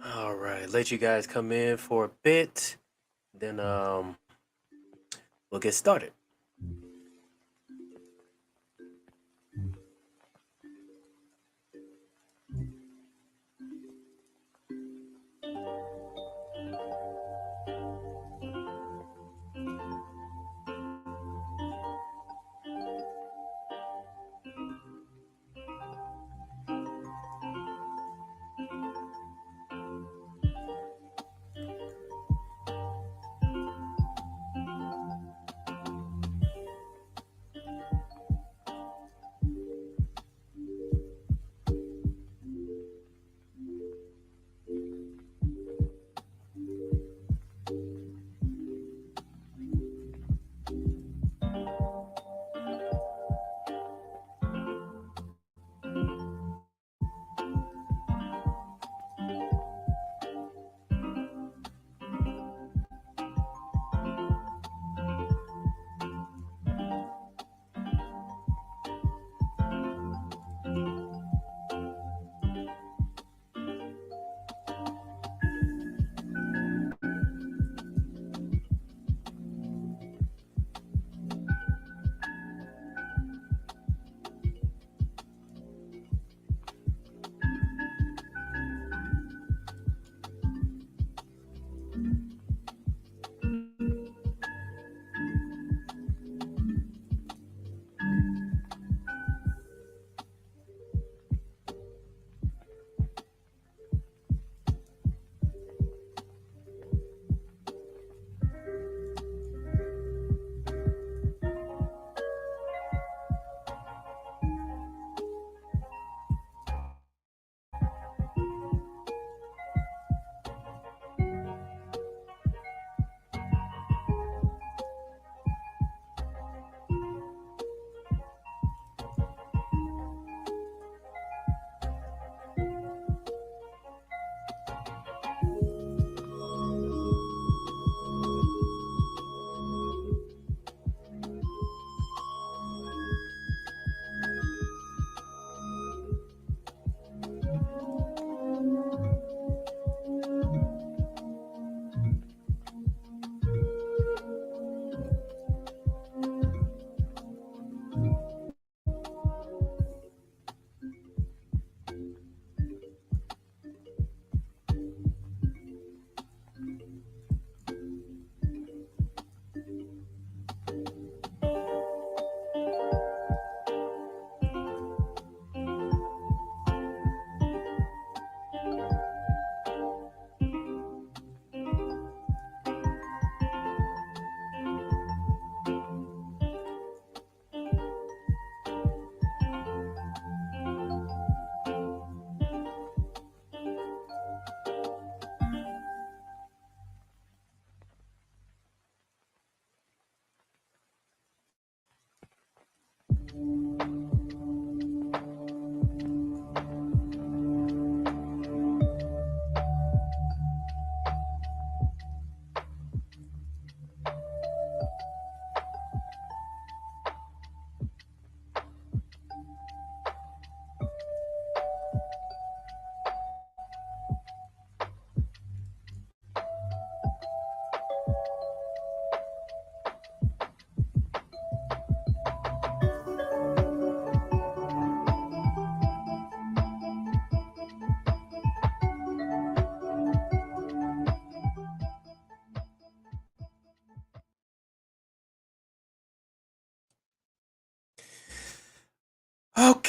All right, let you guys come in for a bit, then we'll get started.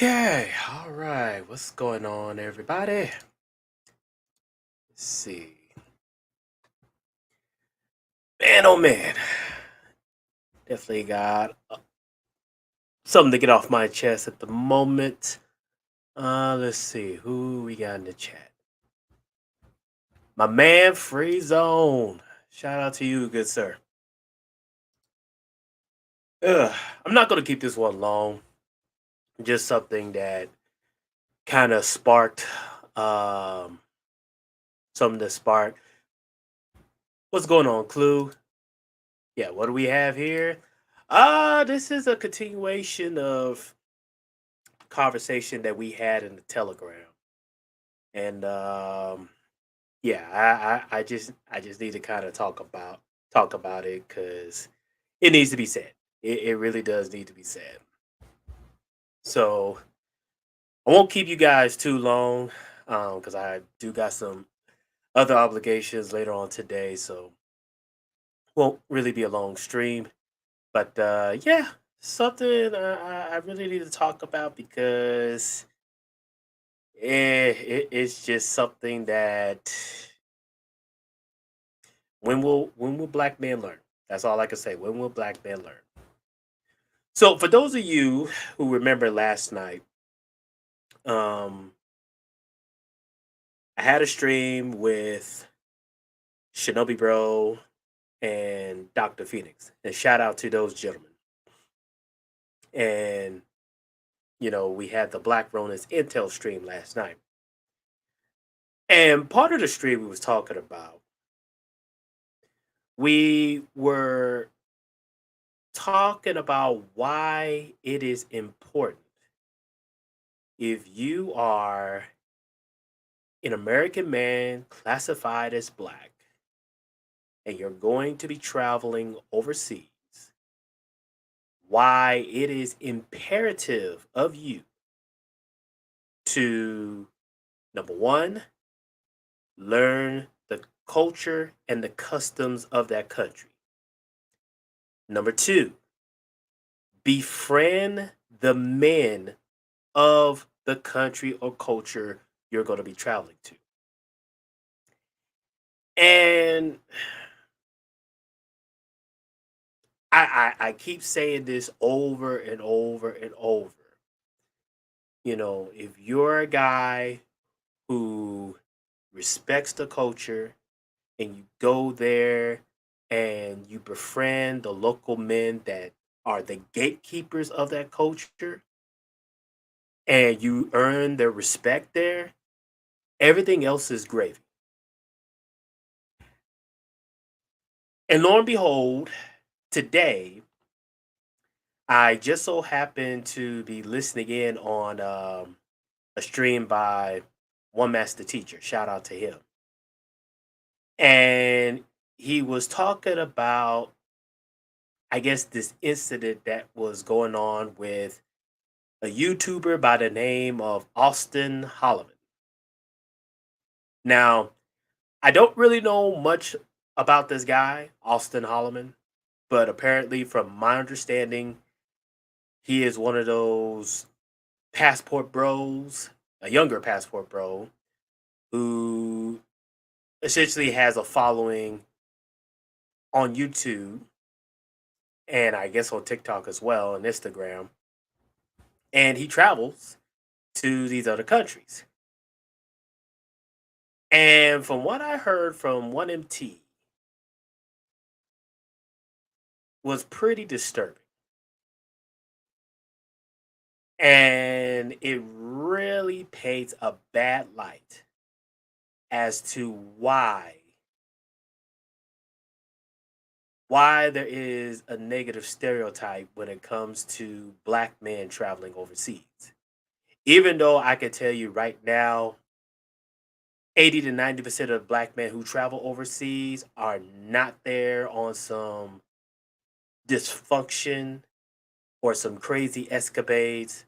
Okay, all right. What's going on, everybody? Let's see. Man, oh man. Definitely got something to get off my chest at the moment. Let's see who we got in the chat. My man, Free Zone. Shout out to you, good sir. Ugh, I'm not gonna keep this one long. Just something that kind of sparked, um, something that sparked. What's going on, Clue? Yeah, what do we have here? This is a continuation of conversation that we had in the Telegram, and yeah, I just need to kind of talk about it because it needs to be said. It really does need to be said. So I won't keep you guys too long, because I do got some other obligations later on today, so won't really be a long stream. But yeah, something I really need to talk about because it's just something that when will black men learn? That's all I can say. When will black men learn? So for those of you who remember last night, um, I had a stream with Shinobi Bro and Dr. Phoenix, and shout out to those gentlemen. And we had the Black Ronins Intel stream last night, and part of the stream we was talking about, we were talking about why it is important if you are an American man classified as black and you're going to be traveling overseas, why it is imperative of you to, number one, learn the culture and the customs of that country. Number two, befriend the men of the country or culture you're going to be traveling to. And I keep saying this over and over and over. If you're a guy who respects the culture and you go there and you befriend the local men that are the gatekeepers of that culture and you earn their respect there, everything else is gravy. And lo and behold, today I just so happened to be listening in on a stream by One Master Teacher. Shout out to him. And he was talking about, I guess, this incident that was going on with a YouTuber by the name of Austin Holloman. Now, I don't really know much about this guy, Austin Holloman, but apparently, from my understanding, he is one of those passport bros, a younger passport bro, who essentially has a following on YouTube and I guess on TikTok as well and Instagram. And he travels to these other countries. And from what I heard from one MT was pretty disturbing. And it really paints a bad light as to why there is a negative stereotype when it comes to black men traveling overseas. Even though I can tell you right now, 80 to 90% of black men who travel overseas are not there on some dysfunction or some crazy escapades.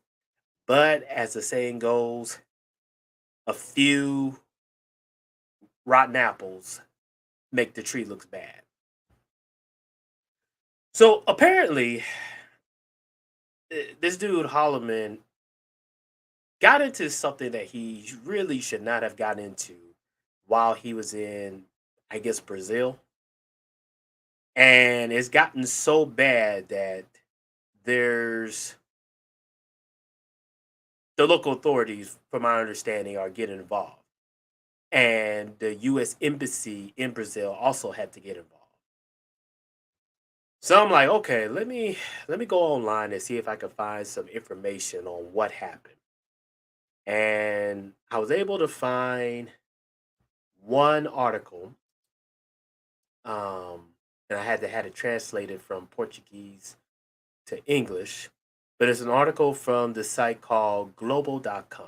But as the saying goes, a few rotten apples make the tree look bad. So apparently, this dude Holloman got into something that he really should not have gotten into while he was in, I guess, Brazil. And it's gotten so bad that there's the local authorities, from my understanding, are getting involved. And the US embassy in Brazil also had to get involved. So I'm like, okay, let me go online and see if I can find some information on what happened. And I was able to find one article, um, and I had it translated from Portuguese to English, but it's an article from the site called global.com.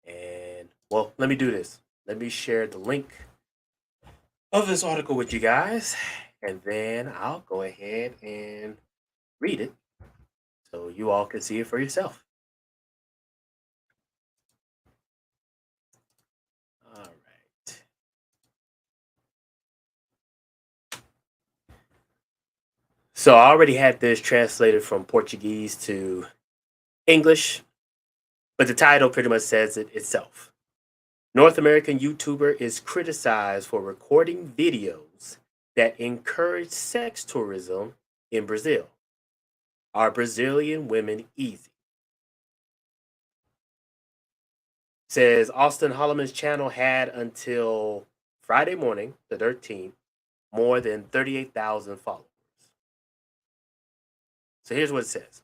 And well, let me do this. Let me share the link of this article with you guys, and then I'll go ahead and read it so you all can see it for yourself. All right. So I already had this translated from Portuguese to English, but the title pretty much says it itself. North American YouTuber is criticized for recording videos that encourage sex tourism in Brazil. Are Brazilian women easy? Says Austin Holloman's channel had until Friday morning, the 13th, more than 38,000 followers. So here's what it says.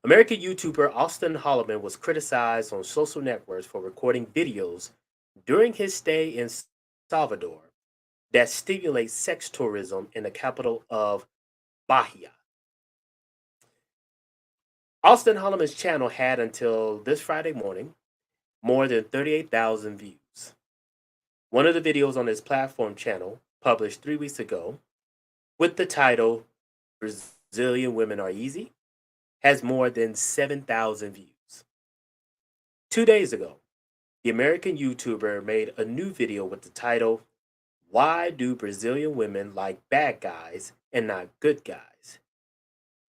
American YouTuber Austin Holloman was criticized on social networks for recording videos during his stay in Salvador that stimulate sex tourism in the capital of Bahia. Austin Holloman's channel had until this Friday morning more than 38,000 views. One of the videos on his platform channel, published 3 weeks ago, with the title Brazilian Women Are Easy, has more than 7,000 views. 2 days ago, the American YouTuber made a new video with the title Why Do Brazilian Women Like Bad Guys and Not Good Guys?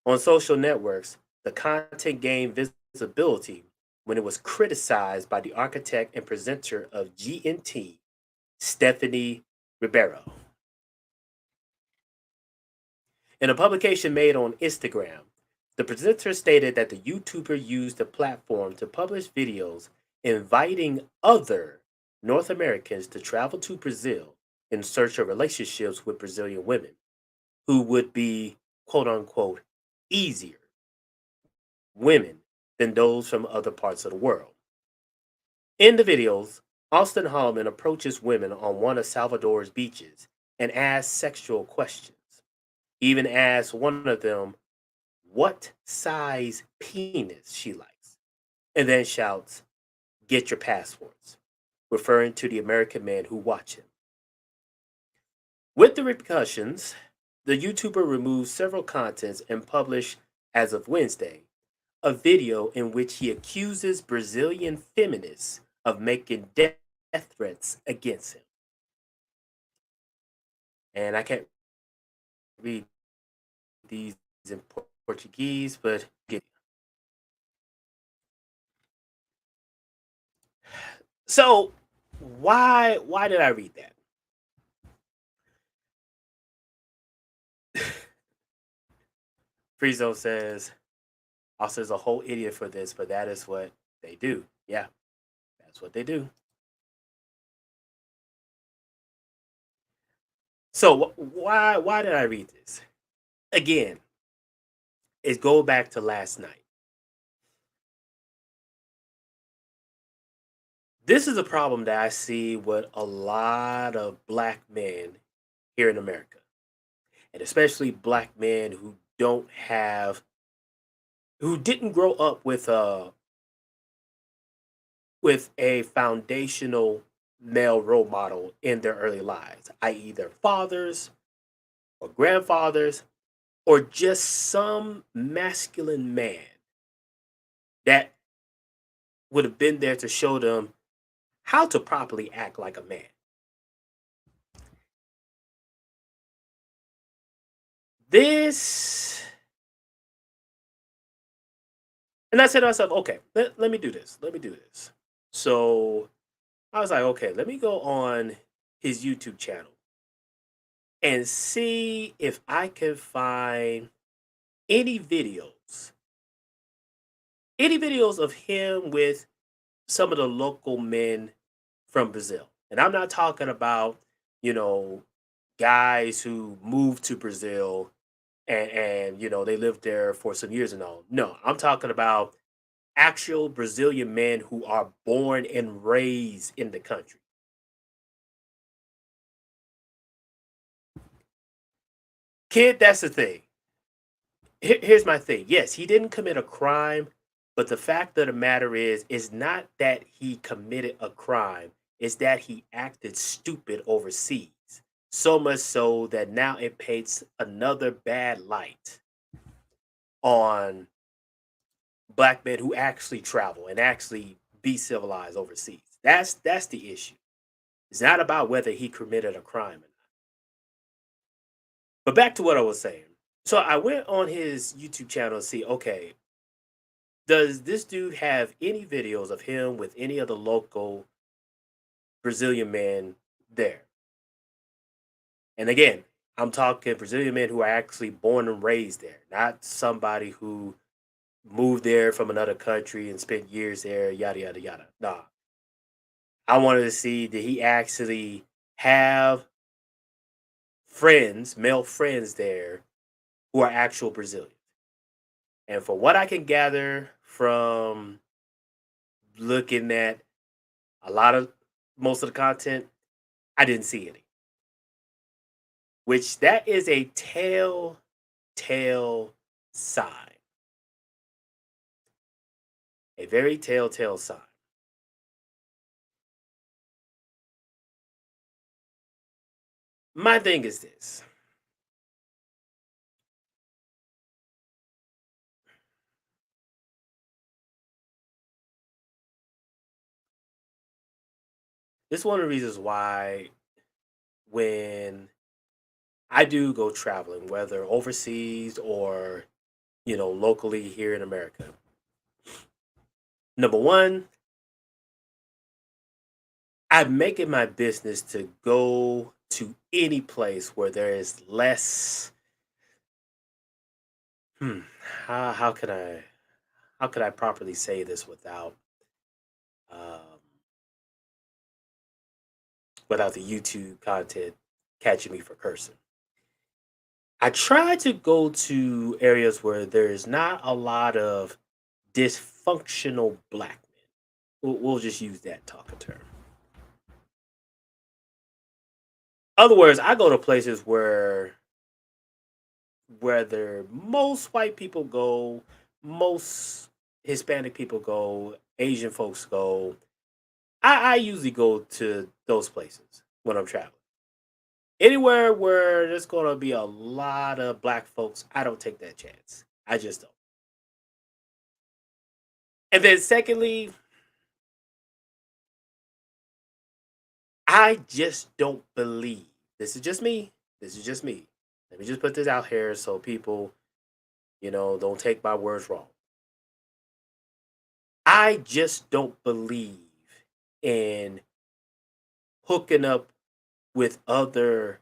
On social networks, the content gained visibility when it was criticized by the architect and presenter of GNT, Stephanie Ribeiro. In a publication made on Instagram, the presenter stated that the YouTuber used the platform to publish videos inviting other North Americans to travel to Brazil in search of relationships with Brazilian women who would be quote unquote easier women than those from other parts of the world. In the videos, Austin Holloman approaches women on one of Salvador's beaches and asks sexual questions. He even asks one of them what size penis she likes, and then shouts, Get your passports, referring to the American men who watch him. With the repercussions, the YouTuber removed several contents and published, as of Wednesday, a video in which he accuses Brazilian feminists of making death threats against him. And I can't read these in Portuguese, but so why did I read that? Friezo says Austin's a whole idiot for this, but that is what they do. Yeah, that's what they do. So why did I read this? Again, it go back to last night. This is a problem that I see with a lot of black men here in America, and especially black men who didn't grow up with a foundational male role model in their early lives, i.e., their fathers or grandfathers, or just some masculine man that would have been there to show them how to properly act like a man. This And I said to myself, okay, let me do this. Let me do this. So I was like, okay, let me go on his YouTube channel and see if I can find any videos, any videos of him with some of the local men from Brazil. And I'm not talking about, you know, guys who moved to Brazil and they lived there for some years and all. No, I'm talking about actual Brazilian men who are born and raised in the country. Kid, that's the thing. Here's my thing. Yes, he didn't commit a crime, but the fact of the matter is not that he committed a crime, it's that he acted stupid overseas. So much so that now it paints another bad light on black men who actually travel and actually be civilized overseas. That's the issue. It's not about whether he committed a crime or not. But back to what I was saying. So I went on his YouTube channel to see, okay, does this dude have any videos of him with any of the local Brazilian men there? And again, I'm talking Brazilian men who are actually born and raised there, not somebody who moved there from another country and spent years there, yada yada yada. Nah. I wanted to see, did he actually have friends, male friends there who are actual Brazilians. And for what I can gather from looking at a lot of most of the content, I didn't see any. Which that is a telltale sign. A very telltale sign. My thing is this. This is one of the reasons why when I do go traveling, whether overseas or, locally here in America. Number one, I make it my business to go to any place where there is less. Hmm. How can I properly say this um, without the YouTube content catching me for cursing? I try to go to areas where there's not a lot of dysfunctional black men. We'll just use that talking term. Other words, I go to places where most white people go, most Hispanic people go, Asian folks go. I usually go to those places when I'm traveling. Anywhere where there's going to be a lot of black folks, I don't take that chance. I just don't. And then, secondly, I just don't believe. This is just me. This is just me. Let me just put this out here so people, don't take my words wrong. I just don't believe in hooking up with other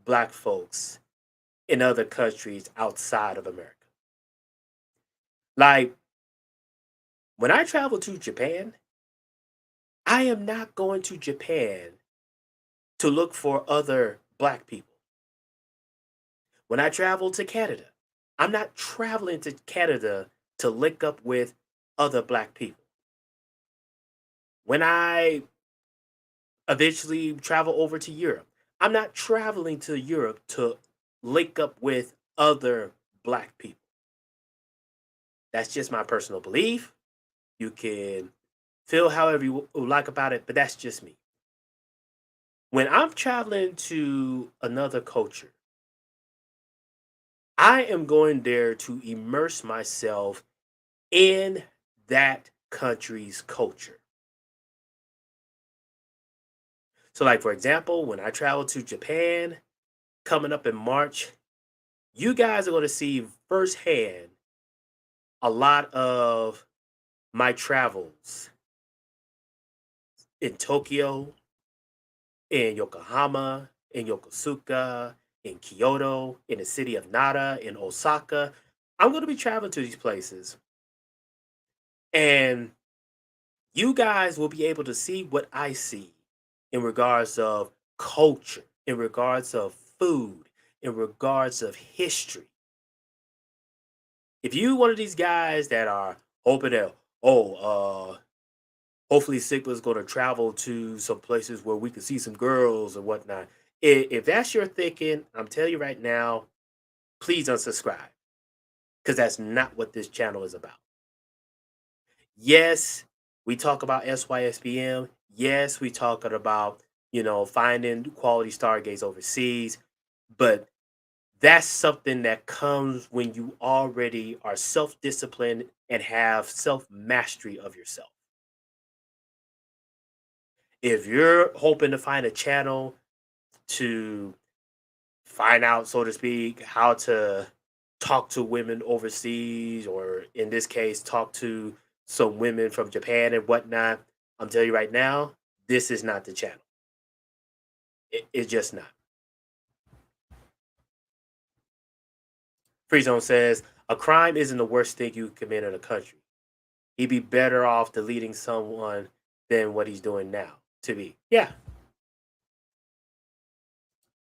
black folks in other countries outside of America. Like when I travel to Japan, I am not going to Japan to look for other black people. When I travel to Canada, I'm not traveling to Canada to link up with other black people. When I eventually travel over to Europe, I'm not traveling to Europe to link up with other black people. That's just my personal belief. You can feel however you like about it, but that's just me. When I'm traveling to another culture, I am going there to immerse myself in that country's culture. So, like for example, when I travel to Japan coming up in March, you guys are going to see firsthand a lot of my travels in Tokyo, in Yokohama, in Yokosuka, in Kyoto, in the city of Nara, in Osaka. I'm going to be traveling to these places, and you guys will be able to see what I see in regards of culture, in regards of food, in regards of history. If you one of these guys that are hoping that, oh, hopefully Sigma's going to travel to some places where we can see some girls and whatnot. If that's your thinking, I'm telling you right now, please unsubscribe because that's not what this channel is about. Yes, we talk about SYSBM. Yes, we talk about, finding quality stargates overseas, but that's something that comes when you already are self-disciplined and have self-mastery of yourself. If you're hoping to find a channel to find out, so to speak, how to talk to women overseas, or in this case, talk to some women from Japan and whatnot, I'm telling you right now, this is not the channel. It's just not. Free Zone says a crime isn't the worst thing you commit in a country. He'd be better off deleting someone than what he's doing now. To be, yeah,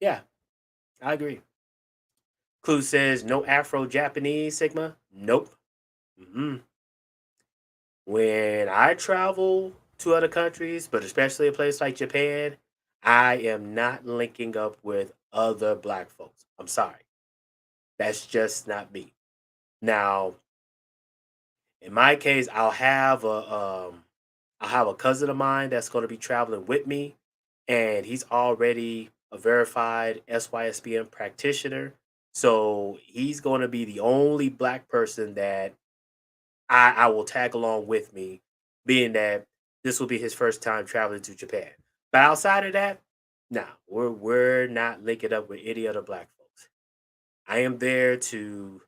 yeah, I agree. Clue says no Afro Japanese Sigma. Nope. Mm-mm. When I travel to other countries, but especially a place like Japan, I am not linking up with other black folks. I'm sorry. That's just not me. Now, in my case, I'll have a cousin of mine that's going to be traveling with me, and he's already a verified SYSBM practitioner. So he's going to be the only black person that I will tag along with me, being that this will be his first time traveling to Japan. But outside of that, nah, we're not linking up with any other black folks. I am there to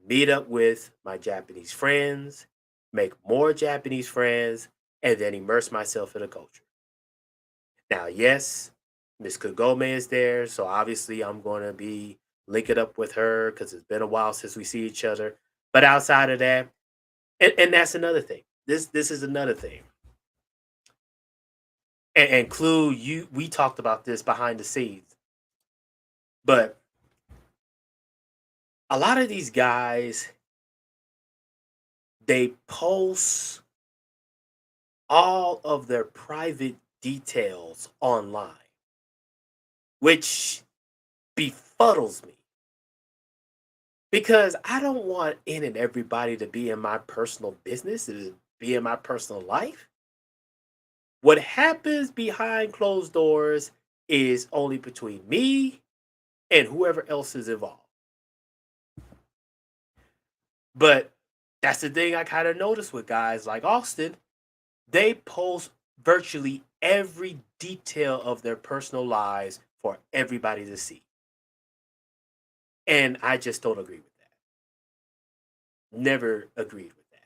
meet up with my Japanese friends, make more Japanese friends, and then immerse myself in the culture. Now, yes, Miss Kagome is there, so obviously I'm going to be linking up with her because it's been a while since we see each other. But outside of that, and that's another thing. This is another thing. And Clue, we talked about this behind the scenes, but a lot of these guys they post all of their private details online, which befuddles me because I don't want in and everybody to be in my personal business, to be in my personal life. What happens behind closed doors is only between me and whoever else is involved. But that's the thing I kind of noticed with guys like Austin. They post virtually every detail of their personal lives for everybody to see. And I just don't agree with that. Never agreed with that.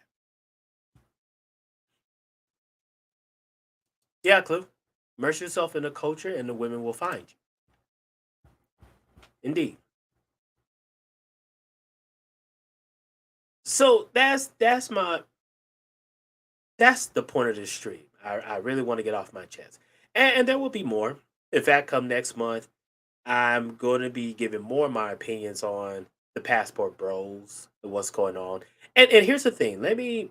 Yeah, Clue. Immerse yourself in the culture and the women will find you. Indeed. So that's the point of this stream. I really want to get off my chest. And there will be more. In fact, come next month, I'm going to be giving more of my opinions on the passport bros and what's going on. And here's the thing. Let me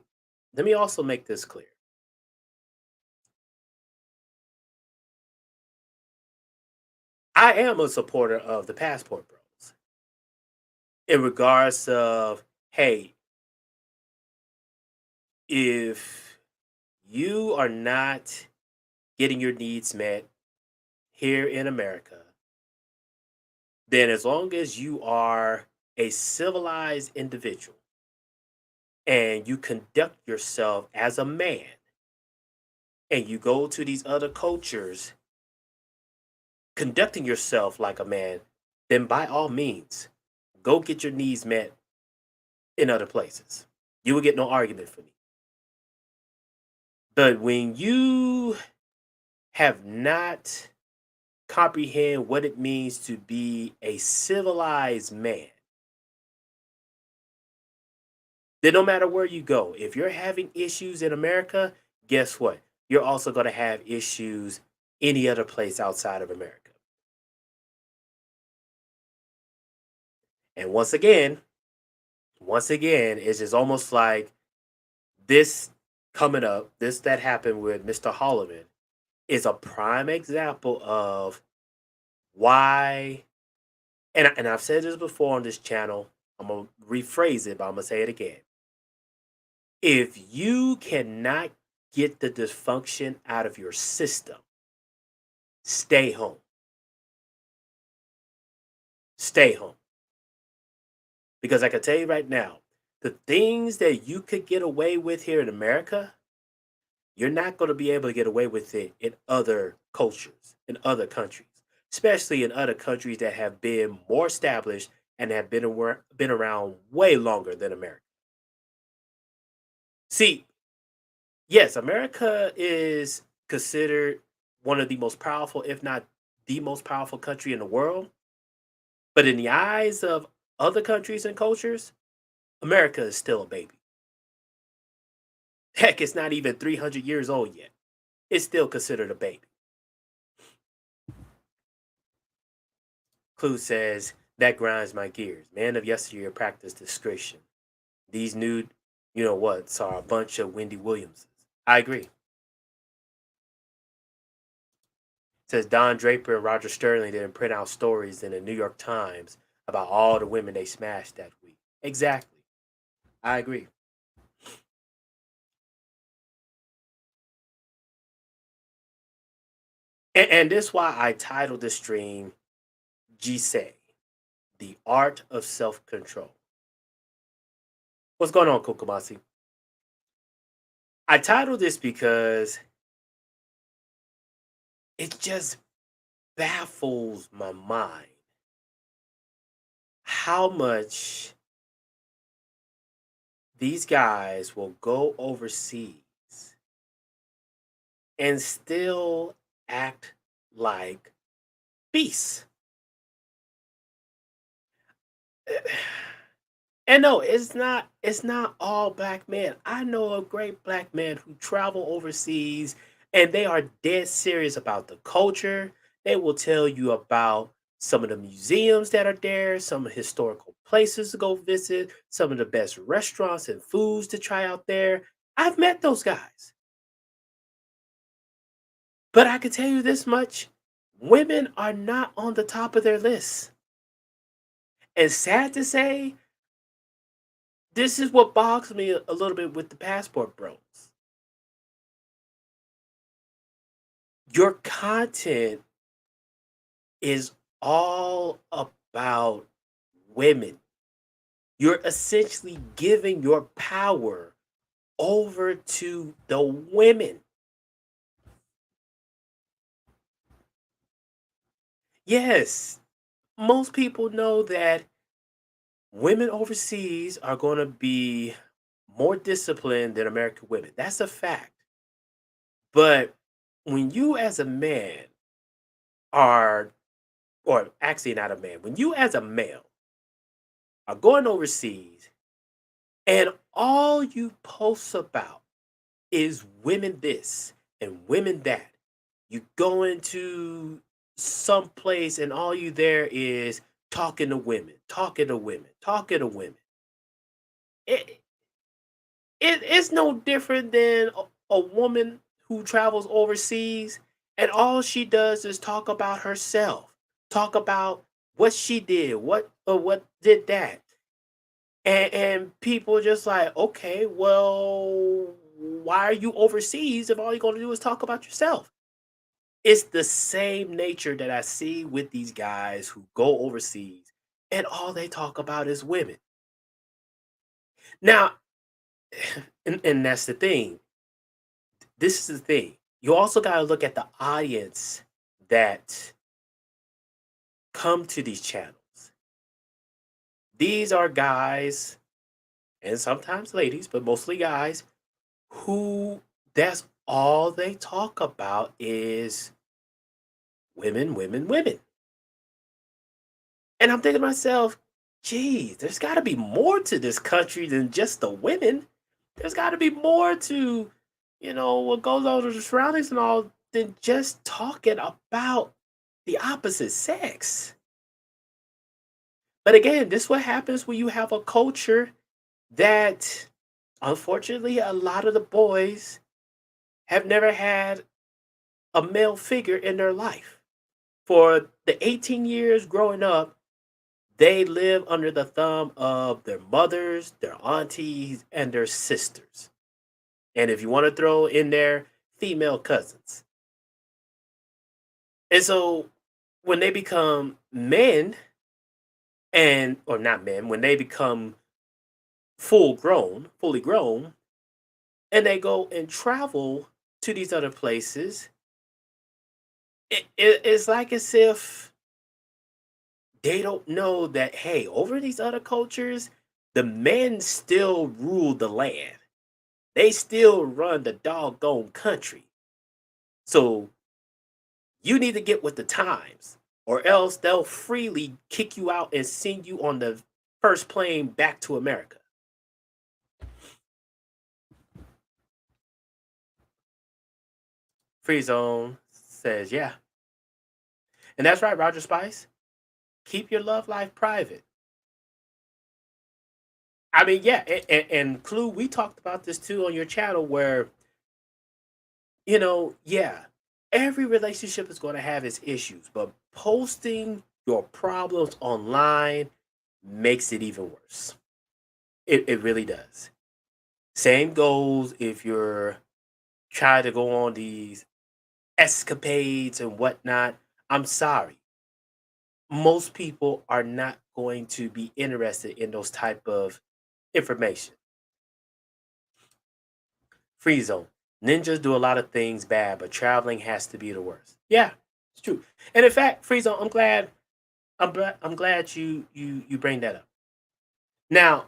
also make this clear. I am a supporter of the passport bros in regards of, hey, if you are not getting your needs met here in America, then as long as you are a civilized individual and you conduct yourself as a man and you go to these other cultures conducting yourself like a man, then by all means, go get your needs met in other places. You will get no argument from me. But when you have not comprehend what it means to be a civilized man, then no matter where you go, if you're having issues in America, guess what? You're also going to have issues any other place outside of America. And once again, it's just almost like this coming up, this that happened with Mr. Holloman is a prime example of why, and I've said this before on this channel. I'm gonna rephrase it, but I'm gonna say it again. If you cannot get the dysfunction out of your system, stay home. Stay home. Because I can tell you right now, the things that you could get away with here in America, you're not going to be able to get away with it in other cultures, in other countries, especially in other countries that have been more established and have been around way longer than America. See, yes, America is considered one of the most powerful, if not the most powerful country in the world. But in the eyes of other countries and cultures, America is still a baby. Heck, it's not even 300 years old yet. It's still considered a baby. Clue says, that grinds my gears. Man of yesteryear practiced discretion. These new, you know what, saw a bunch of Wendy Williamses. I agree. Says Don Draper and Roger Sterling didn't print out stories in the New York Times about all the women they smashed that week. Exactly. I agree. And this is why I titled this stream Jisei, the art of self control. What's going on, Kokomasi? I titled this because it just baffles my mind how much these guys will go overseas and still act like beasts. And no, it's not all black men. I know a great black man who travel overseas and they are dead serious about the culture. They will tell you about some of the museums that are there, some historical places to go visit, some of the best restaurants and foods to try out there. I've met those guys. But I can tell you this much, women are not on the top of their list. And sad to say, this is what bogs me a little bit with the passport bros. Your content is all about women. You're essentially giving your power over to the women. Yes, most people know that women overseas are going to be more disciplined than American women. That's a fact. But when you as a man are, or actually not a man, when you as a male are going overseas and all you post about is women this and women that, you go into some place and all you there is talking to women, talking to women, talking to women. It, it's no different than a woman who travels overseas and all she does is talk about herself, talk about what she did, what did that. And people just like, okay, well, why are you overseas if all you're gonna do is talk about yourself? It's the same nature that I see with these guys who go overseas and all they talk about is women. Now, and that's the thing. This is the thing. You also got to look at the audience that come to these channels. These are guys and sometimes ladies, but mostly guys, who that's all they talk about is women, women, women. And I'm thinking to myself, geez, there's got to be more to this country than just the women. There's got to be more to, what goes on in the surroundings and all than just talking about the opposite sex. But again, this what happens when you have a culture that, unfortunately, a lot of the boys have never had a male figure in their life. For the 18 years growing up, they live under the thumb of their mothers, their aunties, and their sisters. And if you want to throw in there, female cousins. And so when they become men, and or not men, when they become fully grown, and they go and travel to these other places, it's like as if they don't know that, hey, over these other cultures, the men still rule the land. They still run the doggone country. So you need to get with the times, or else they'll freely kick you out and send you on the first plane back to America. Free Zone says, yeah. And that's right, Roger Spice. Keep your love life private. I mean, yeah, and Clue, we talked about this too on your channel where, yeah, every relationship is going to have its issues, but posting your problems online makes it even worse. It really does. Same goes if you're trying to go on these escapades and whatnot. I'm sorry. Most people are not going to be interested in those type of information. Free zone. Ninjas do a lot of things bad, but traveling has to be the worst. Yeah, it's true. And in fact, free zone. I'm glad you bring that up. Now,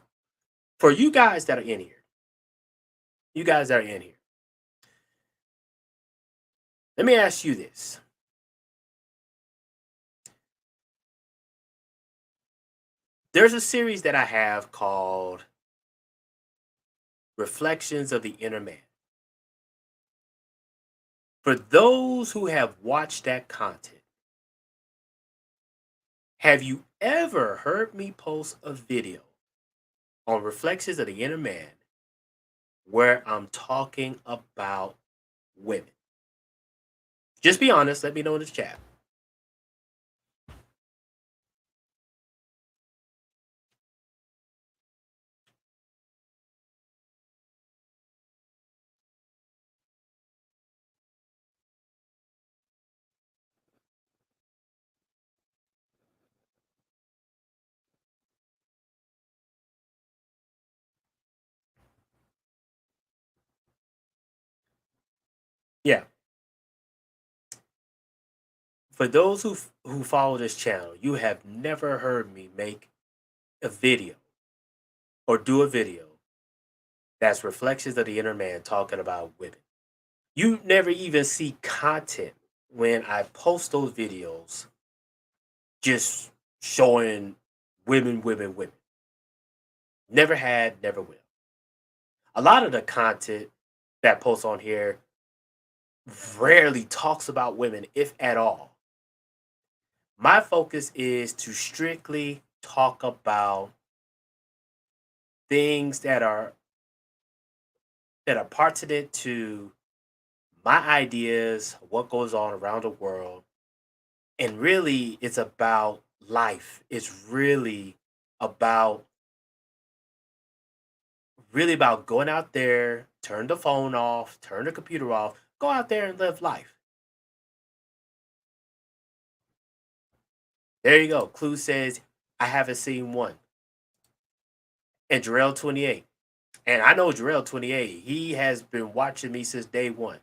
for you guys that are in here, you guys that are in here, let me ask you this. There's a series that I have called Reflections of the Inner Man. For those who have watched that content, have you ever heard me post a video on Reflections of the Inner Man where I'm talking about women? Just be honest. Let me know in the chat. Yeah. For those who follow this channel, you have never heard me make a video or do a video that's Reflections of the Inner Man talking about women. You never even see content when I post those videos just showing women, women, women. Never had, never will. A lot of the content that posts on here rarely talks about women, if at all. My focus is to strictly talk about things that are pertinent to my ideas, what goes on around the world, and really it's about life. It's about really about going out there, turn the phone off, turn the computer off, go out there and live life. There you go. Clue says, I haven't seen one. And Jarrell 28. And I know Jarrell 28. He has been watching me since day one.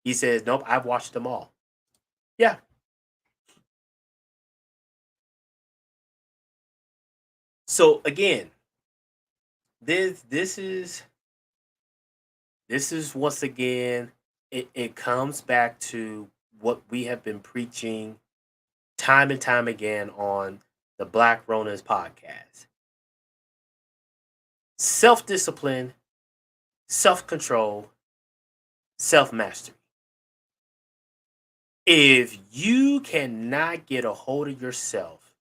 He says, nope, I've watched them all. Yeah. So again, This is once again, it comes back to what we have been preaching time and time again on the Black Ronas podcast. Self-discipline, self-control, self-mastery. If you cannot get a hold of yourself,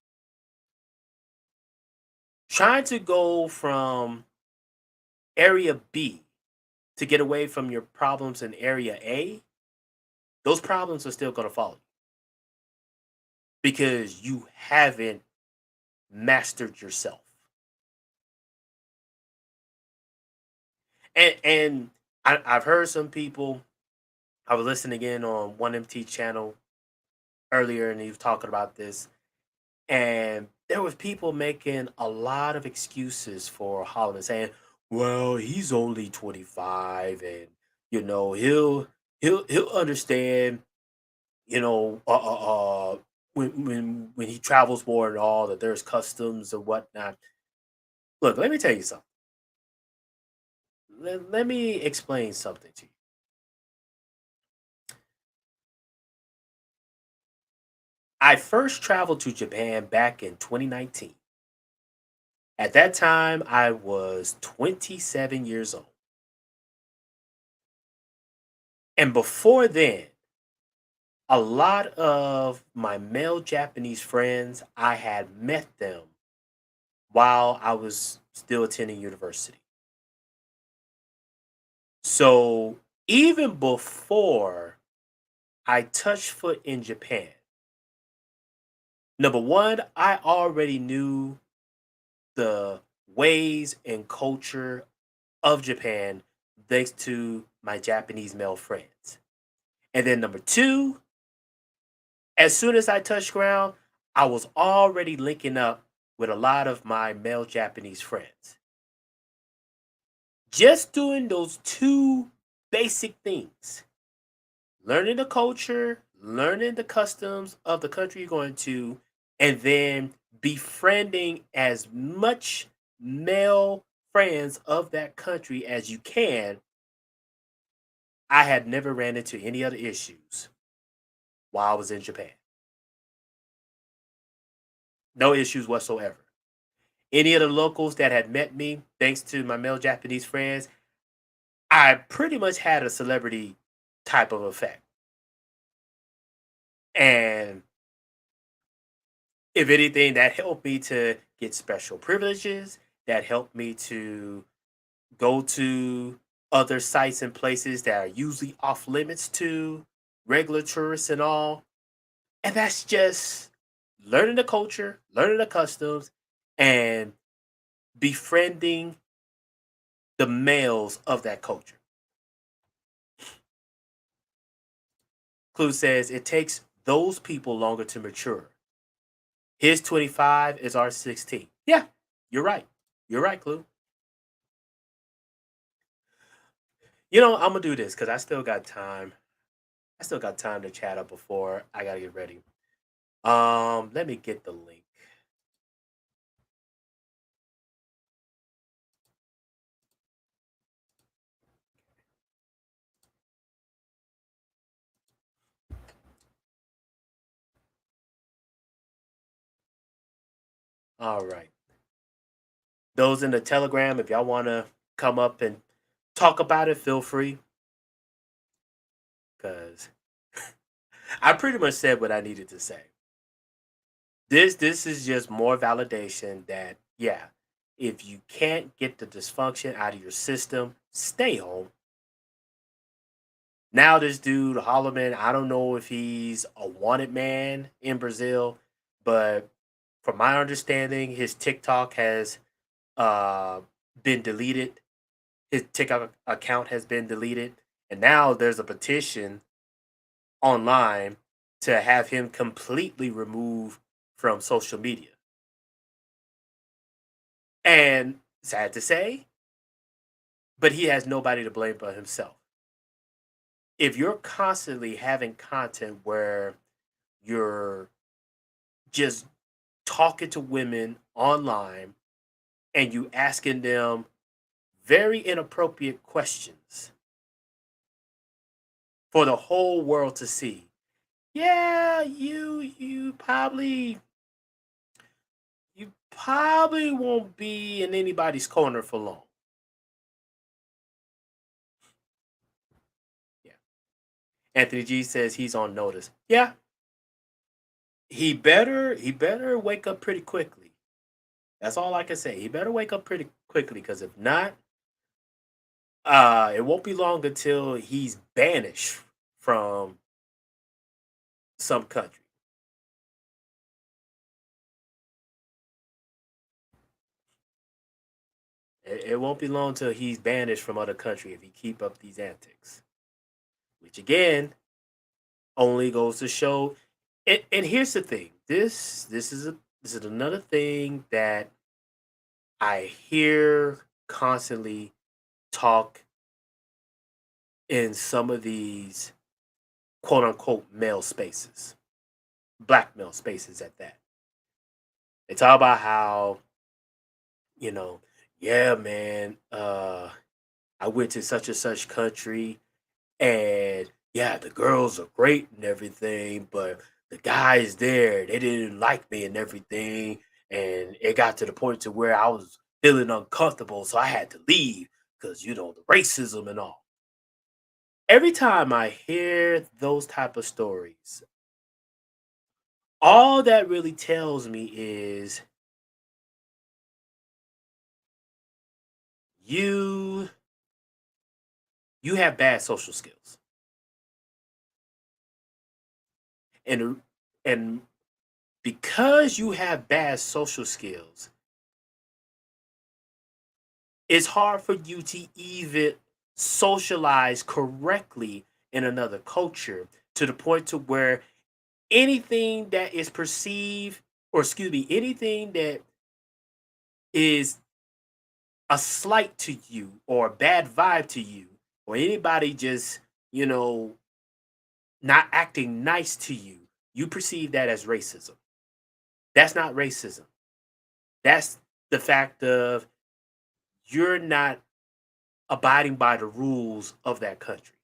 trying to go from area B to get away from your problems in area A, those problems are still going to follow you because you haven't mastered yourself. And I've heard some people. I was listening again on one MT channel earlier, and he was talking about this, and there was people making a lot of excuses for Holland, saying, "Well, he's only 25, and he'll understand, you know, when he travels more and all that there's customs and whatnot." Look, let me tell you something. Let me explain something to you. I first traveled to Japan back in 2019. At that time, I was 27 years old. And before then, a lot of my male Japanese friends, I had met them while I was still attending university. So even before I touched foot in Japan, number one, I already knew the ways and culture of Japan thanks to my Japanese male friends. And then number two, as soon as I touched ground, I was already linking up with a lot of my male Japanese friends. Just doing those two basic things, learning the culture, learning the customs of the country you're going to, and then befriending as much male friends of that country as you can. I had never ran into any other issues while I was in Japan. No issues whatsoever. Any of the locals that had met me, thanks to my male Japanese friends, I pretty much had a celebrity type of effect. And if anything, that helped me to get special privileges, that helped me to go to other sites and places that are usually off limits to regular tourists and all. And that's just learning the culture, learning the customs, and befriending the males of that culture. Clue says it takes those people longer to mature. His 25 is our 16. Yeah, you're right. You're right, Clue. I'm gonna do this because I still got time. I still got time to chat up before I gotta get ready. Let me get the link. All right. Those in the Telegram, if y'all wanna come up and talk about it, feel free. Cause I pretty much said what I needed to say. This is just more validation that yeah, if you can't get the dysfunction out of your system, stay home. Now this dude Holloman, I don't know if he's a wanted man in Brazil, but from my understanding, his TikTok has uh been deleted. His TikTok account has been deleted, and now there's a petition online to have him completely removed from social media. And sad to say, but he has nobody to blame but himself. If you're constantly having content where you're just talking to women online and you asking them very inappropriate questions for the whole world to see. Yeah, you probably won't be in anybody's corner for long. Yeah. Anthony G says he's on notice. Yeah, he better wake up pretty quickly. That's all I can say. He better wake up pretty quickly because if not, it won't be long until he's banished from some country. It won't be long till he's banished from other country if he keep up these antics. Which again only goes to show. And here's the thing. This is another thing that I hear constantly talk in some of these quote unquote male spaces, black male spaces at that. They talk about how, you know, yeah, man, I went to such and such country and yeah, the girls are great and everything, but the guys there, they didn't like me and everything. And it got to the point to where I was feeling uncomfortable, so I had to leave because the racism and all. Every time I hear those type of stories, all that really tells me is you you have bad social skills. And and because you have bad social skills, it's hard for you to even socialize correctly in another culture to the point to where anything that is perceived, or excuse me, anything that is a slight to you or a bad vibe to you, or anybody just, you know, not acting nice to you, you perceive that as racism. That's not racism. That's the fact of you're not abiding by the rules of that country.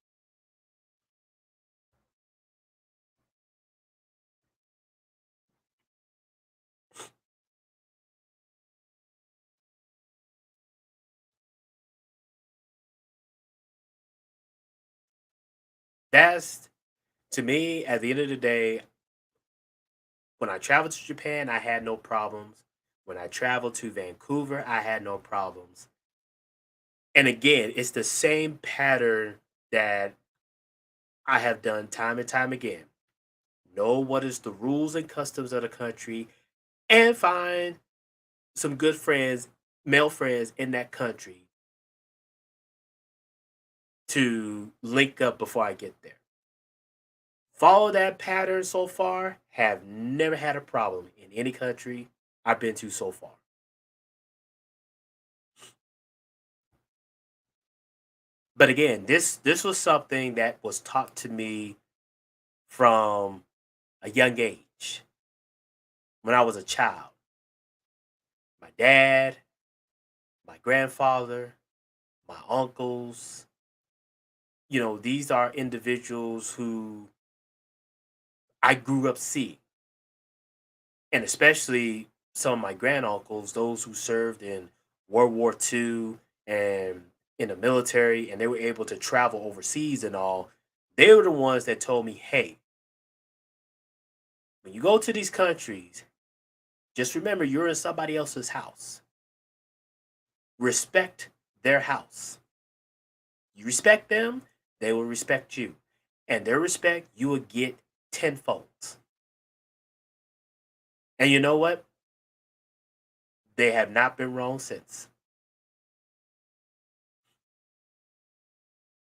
That's to me, at the end of the day, when I traveled to Japan, I had no problems. When I traveled to Vancouver, I had no problems. And again, it's the same pattern that I have done time and time again. Know what is the rules and customs of the country and find some good friends, male friends in that country to link up before I get there. Follow that pattern so far, have never had a problem in any country I've been to so far. But again, this was something that was taught to me from a young age when I was a child. My dad, my grandfather, my uncles, these are individuals who I grew up seeing, and especially some of my granduncles, those who served in World War II and in the military, and they were able to travel overseas and all. They were the ones that told me, hey, when you go to these countries, just remember you're in somebody else's house. Respect their house. You respect them, they will respect you. And their respect, you will get tenfold. And you know what? They have not been wrong since.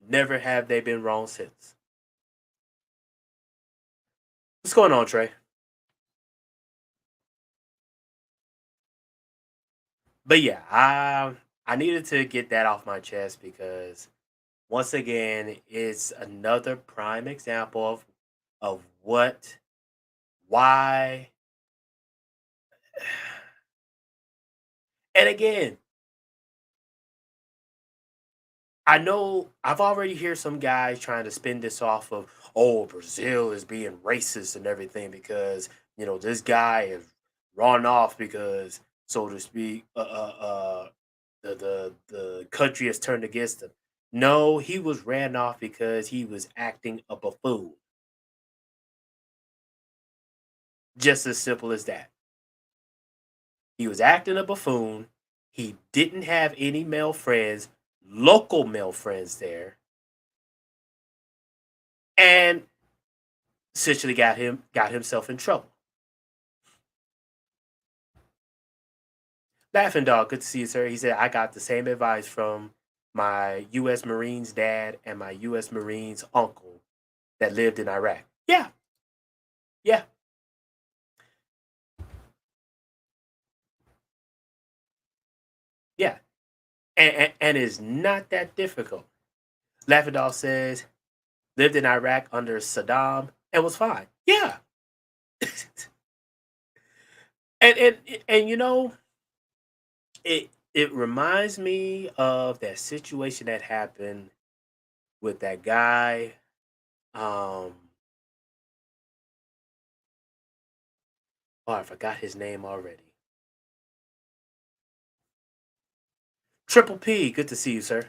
Never have they been wrong since. What's going on, Trey? But yeah, I needed to get that off my chest because once again, it's another prime example of what, why, and again, I know I've already heard some guys trying to spin this off of, oh, Brazil is being racist and everything because this guy is run off because, so to speak, the country has turned against him. No, he was ran off because he was acting a buffoon. Just as simple as that. He was acting a buffoon. He didn't have any male friends, local male friends there, and essentially got himself in trouble. Laughing dog, good to see you, sir. He said I got the same advice from my U.S. Marines dad and my U.S. Marines uncle that lived in Iraq. Yeah, yeah, yeah, and it's not that difficult. Laughing dog says lived in Iraq under Saddam and was fine. Yeah, and and it reminds me of that situation that happened with that guy. Um, oh, I forgot his name already. Triple P, good to see you, sir.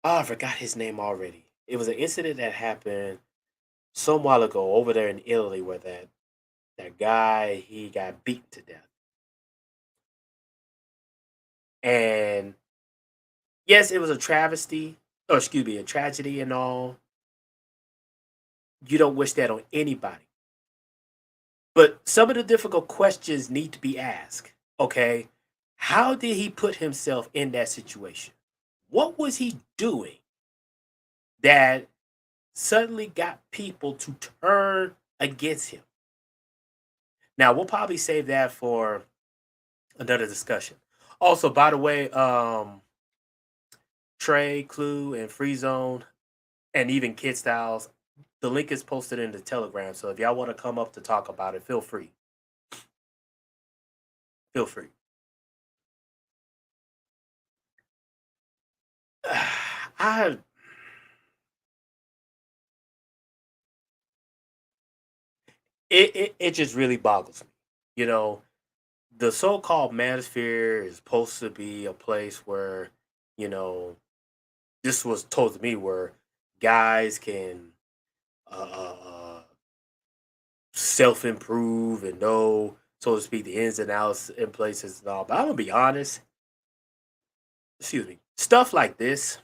Oh, I forgot his name already. It was an incident that happened some while ago over there in Italy where that guy he got beaten to death. And yes, it was a travesty, or excuse me, a tragedy and all. You don't wish that on anybody. But some of the difficult questions need to be asked. Okay. How did he put himself in that situation? What was he doing that suddenly got people to turn against him? Now, we'll probably save that for another discussion. Also, by the way, Trey, Clue, and Free Zone, and even Kid Styles, the link is posted in the Telegram. So if y'all want to come up to talk about it, feel free. Feel free. I it just really boggles me. You know, the so-called manosphere is supposed to be a place where, you know, this was told to me where guys can self-improve and know, so to speak, the ins and outs in places and all. But I'm gonna be honest, excuse me, stuff like this,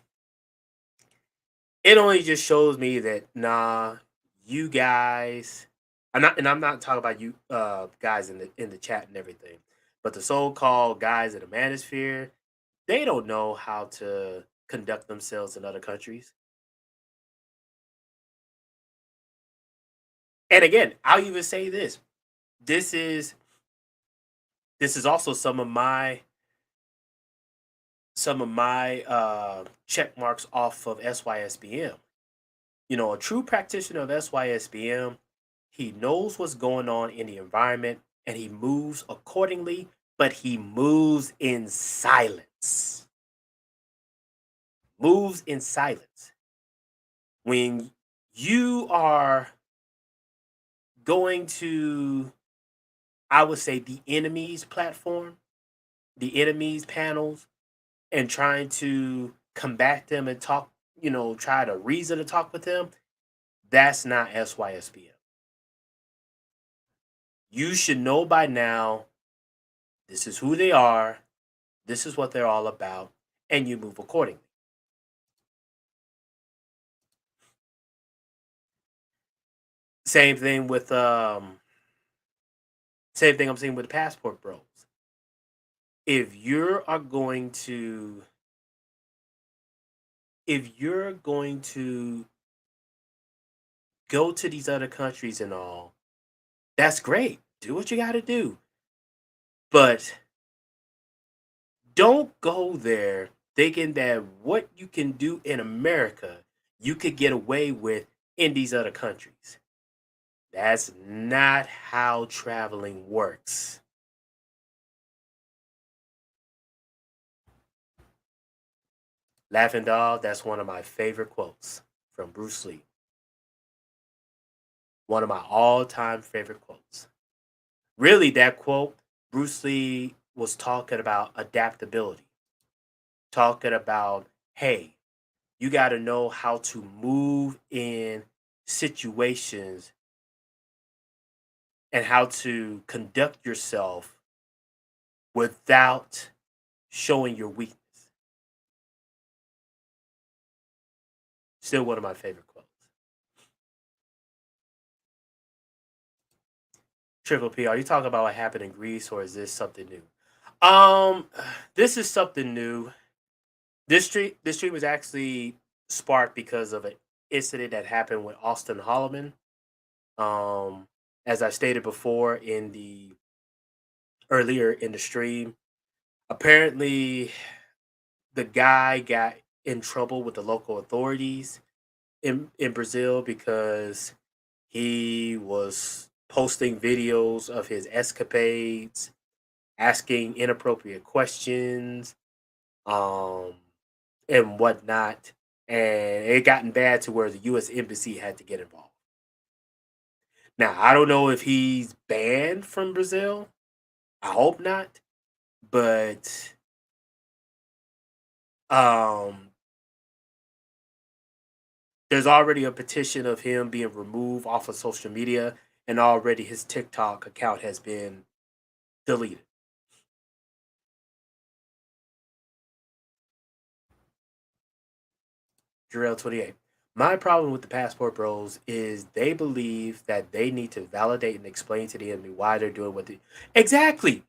it only just shows me that nah, you guys, I'm not talking about you guys in the chat and everything, but the so-called guys in the manosphere, they don't know how to conduct themselves in other countries. And again, I'll even say this. This is this is also some of my check marks off of SYSBM. A true practitioner of SYSBM, he knows what's going on in the environment and he moves accordingly, but he moves in silence. Moves in silence. When you are going to, I would say, the enemy's platform, the enemy's panels, and trying to combat them and talk, try to reason to talk with them, that's not SYSBM. You should know by now this is who they are, this is what they're all about, and you move accordingly. Same thing with same thing I'm seeing with the passport bros. If you are going to if you're going to go to these other countries and all, that's great. Do what you got to do. But don't go there thinking that what you can do in America, you could get away with in these other countries. That's not how traveling works. Laughing Dog, that's one of my favorite quotes from Bruce Lee. One of my all-time favorite quotes. Really, that quote, Bruce Lee was talking about adaptability, talking about, hey, you got to know how to move in situations and how to conduct yourself without showing your weakness. Still one of my favorite quotes. Triple P, are you talking about what happened in Greece or is this something new? Um, this is something new. This street was actually sparked because of an incident that happened with Austin Holloman. Um, as I stated before in the earlier in the stream, apparently the guy got in trouble with the local authorities in Brazil because he was posting videos of his escapades, asking inappropriate questions, um, and whatnot. And it gotten bad to where the U.S. embassy had to get involved. Now I don't know if he's banned from Brazil. I hope not, but um, there's already a petition of him being removed off of social media, and already his TikTok account has been deleted. Jarrell 28. My problem with the passport bros is they believe that they need to validate and explain to the enemy why they're doing what they exactly.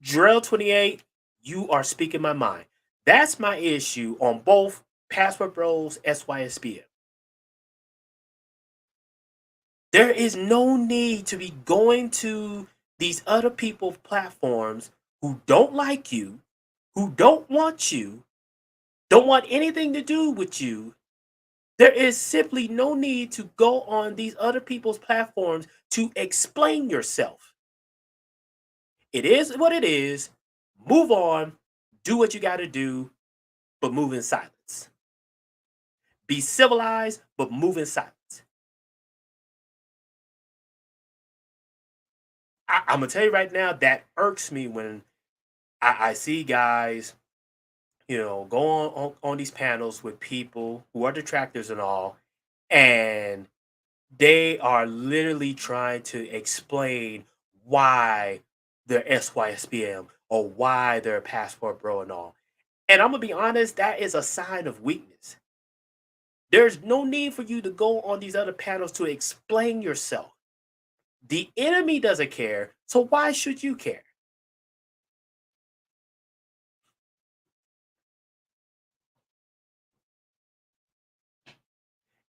Jarrell 28, you are speaking my mind. That's my issue on both passport bros, SYSBM. There is no need to be going to these other people's platforms who don't like you, who don't want anything to do with you. There is simply no need to go on these other people's platforms to explain yourself. It is what it is. Move on, do what you got to do, but move in silence. Be civilized, but move in silence. I'm going to tell you right now, that irks me when I see guys, go on these panels with people who are detractors and all, and they are literally trying to explain why they're SYSBM or why they're a passport bro and all. And I'm gonna be honest, that is a sign of weakness. There's no need for you to go on these other panels to explain yourself. The enemy doesn't care, so why should you care?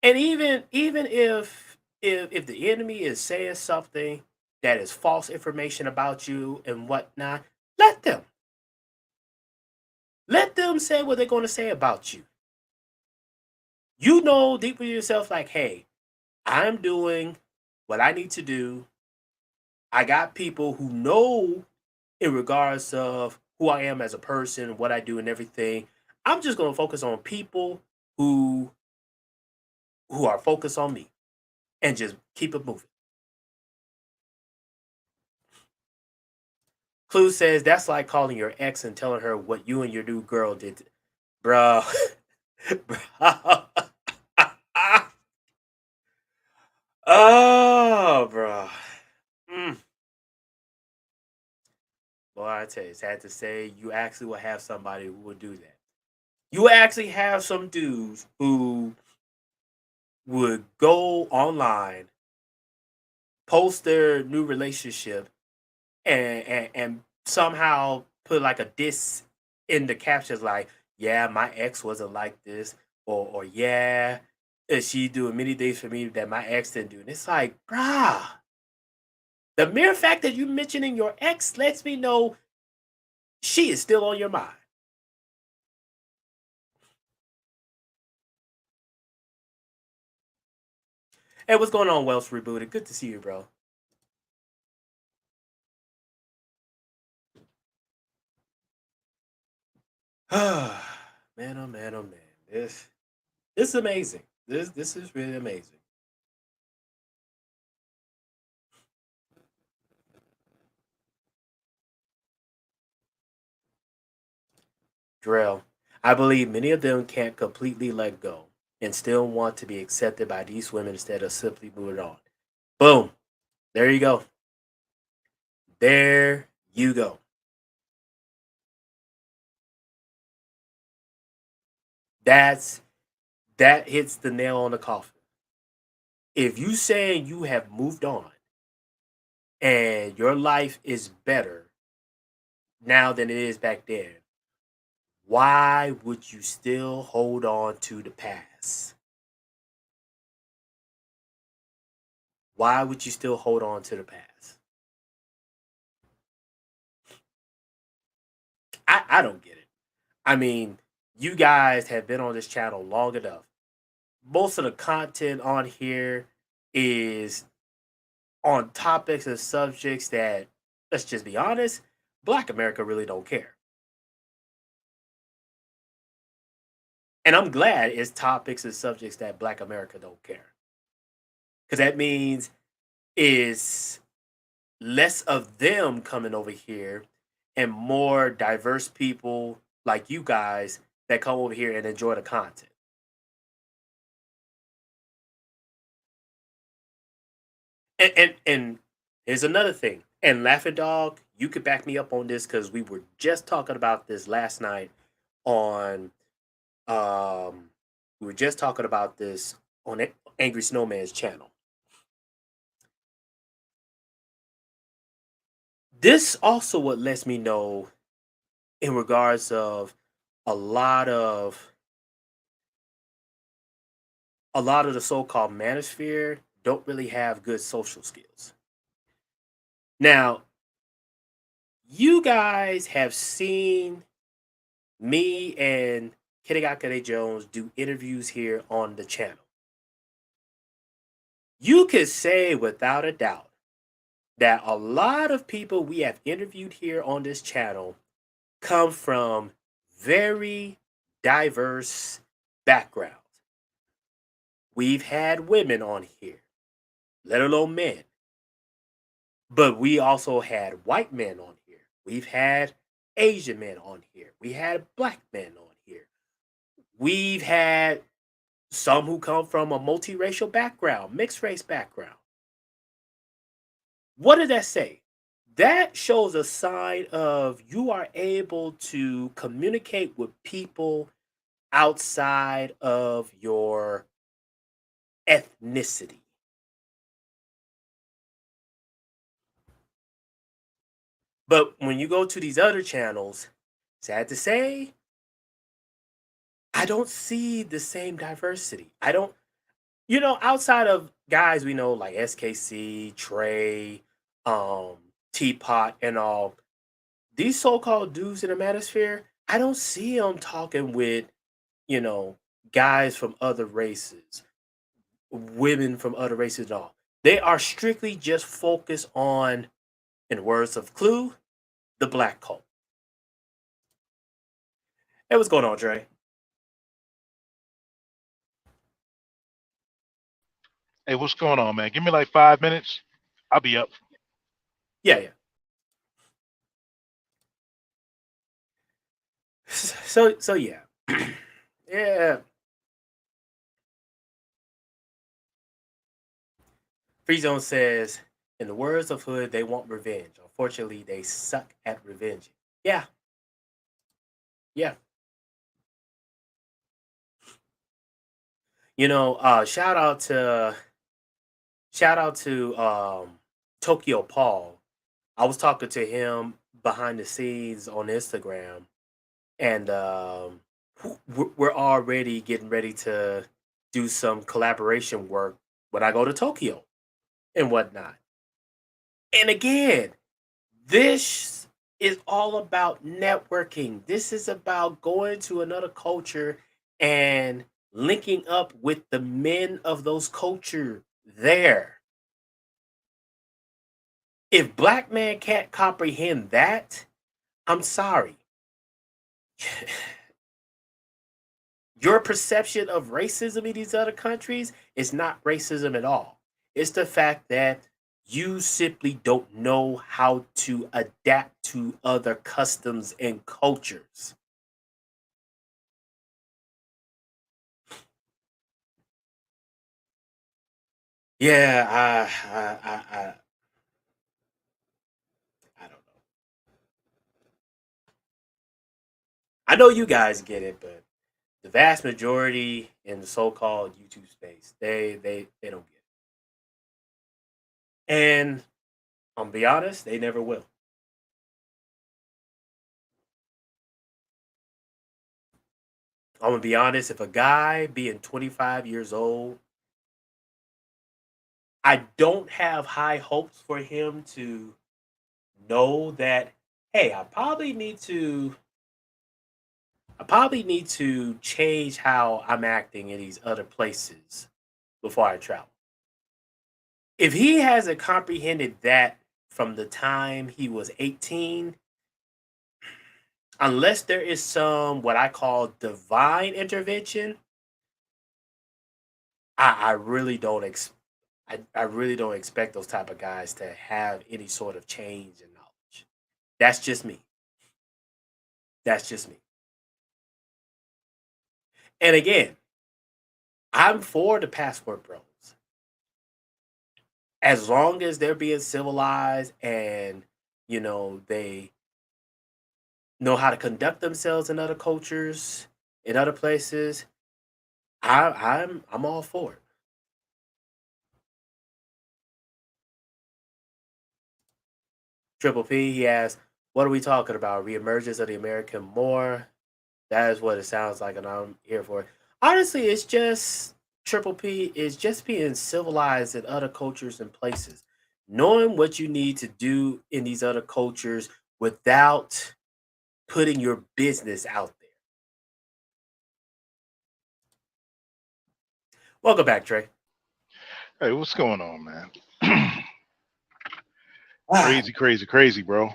And even if the enemy is saying something that is false information about you and whatnot, let them. Let them say what they're going to say about you. You know deep within yourself, like, hey, I'm doing what I need to do. I got people who know in regards of who I am as a person, what I do and everything. I'm just going to focus on people who who are focused on me and just keep it moving. Clue says that's like calling your ex and telling her what you and your new girl did. Bro. Bro. Oh, bro. Mm. Boy, I tell you, sad to say, you actually will have somebody who will do that. You will actually have some dudes who would go online, post their new relationship, and somehow put like a diss in the captions, like, "Yeah, my ex wasn't like this," or "Yeah, she doing many things for me that my ex didn't do." And it's like, bruh, the mere fact that you mentioning your ex lets me know she is still on your mind. Hey, what's going on, Welsh Rebooted? Good to see you, bro. Man, oh man, oh man. This is amazing. This is really amazing. Drill. I believe many of them can't completely let go and still want to be accepted by these women instead of simply moving on. Boom. There you go. There you go. That's that hits the nail on the coffin. If you say you have moved on and your life is better now than it is back then, why would you still hold on to the past? Why would you still hold on to the past? I don't get it. I mean, you guys have been on this channel long enough. Most of the content on here is on topics and subjects that, let's just be honest, Black America really don't care. And I'm glad it's topics and subjects that Black America don't care. Because that means is less of them coming over here and more diverse people like you guys that come over here and enjoy the content. And here's another thing. And Laughing Dog, you could back me up on this because we were just talking about this last night on um we were just talking about this on Angry Snowman's channel. This also what lets me know in regards of a lot of a lot of the so-called manosphere don't really have good social skills. Now, you guys have seen me and Kitagakare Jones do interviews here on the channel. You could say without a doubt that a lot of people we have interviewed here on this channel come from very diverse backgrounds. We've had women on here, let alone men. But we also had white men on here. We've had Asian men on here. We had black men on here. We've had some who come from a multiracial background, mixed race background. What did that say? That shows a sign of you are able to communicate with people outside of your ethnicity. But when you go to these other channels, sad to say, I don't see the same diversity. I don't, outside of guys we know like SKC, Trey, um, Teapot, and all, these so-called dudes in the manosphere, I don't see them talking with, you know, guys from other races, women from other races and all. They are strictly just focused on, in words of Clue, the black cult. Hey, what's going on, Dre? Hey, what's going on, man? Give me like 5 minutes. I'll be up. Yeah, yeah. So yeah. Yeah. Free Zone says, in the words of Hood, they want revenge. Unfortunately, they suck at revenge. Yeah, yeah. Shout out to Tokyo Paul. I was talking to him behind the scenes on Instagram, and we're already getting ready to do some collaboration work when I go to Tokyo and whatnot. And again, this is all about networking. This is about going to another culture and linking up with the men of those culture there. If black man can't comprehend that, I'm sorry. Your perception of racism in these other countries is not racism at all. It's the fact that you simply don't know how to adapt to other customs and cultures. Yeah, I don't know. I know you guys get it, but the vast majority in the so-called YouTube space, they don't get it. And I'm be honest, they never will. I'm gonna be honest, if a guy being 25 years old, I don't have high hopes for him to know that, hey, I probably need to change how I'm acting in these other places before I travel. If he hasn't comprehended that from the time he was 18, unless there is some what I call divine intervention, I really don't I really don't expect those type of guys to have any sort of change in knowledge. That's just me. That's just me. And again, I'm for the passport bros. As long as they're being civilized and they know how to conduct themselves in other cultures, in other places, I'm all for it. Triple P, he asks, what are we talking about? Reemergence of the American more? That is what it sounds like, and I'm here for it. Honestly, it's just Triple P is just being civilized in other cultures and places, knowing what you need to do in these other cultures without putting your business out there. Welcome back, Trey. Hey, what's going on, man? Ah, Crazy, crazy, crazy, bro.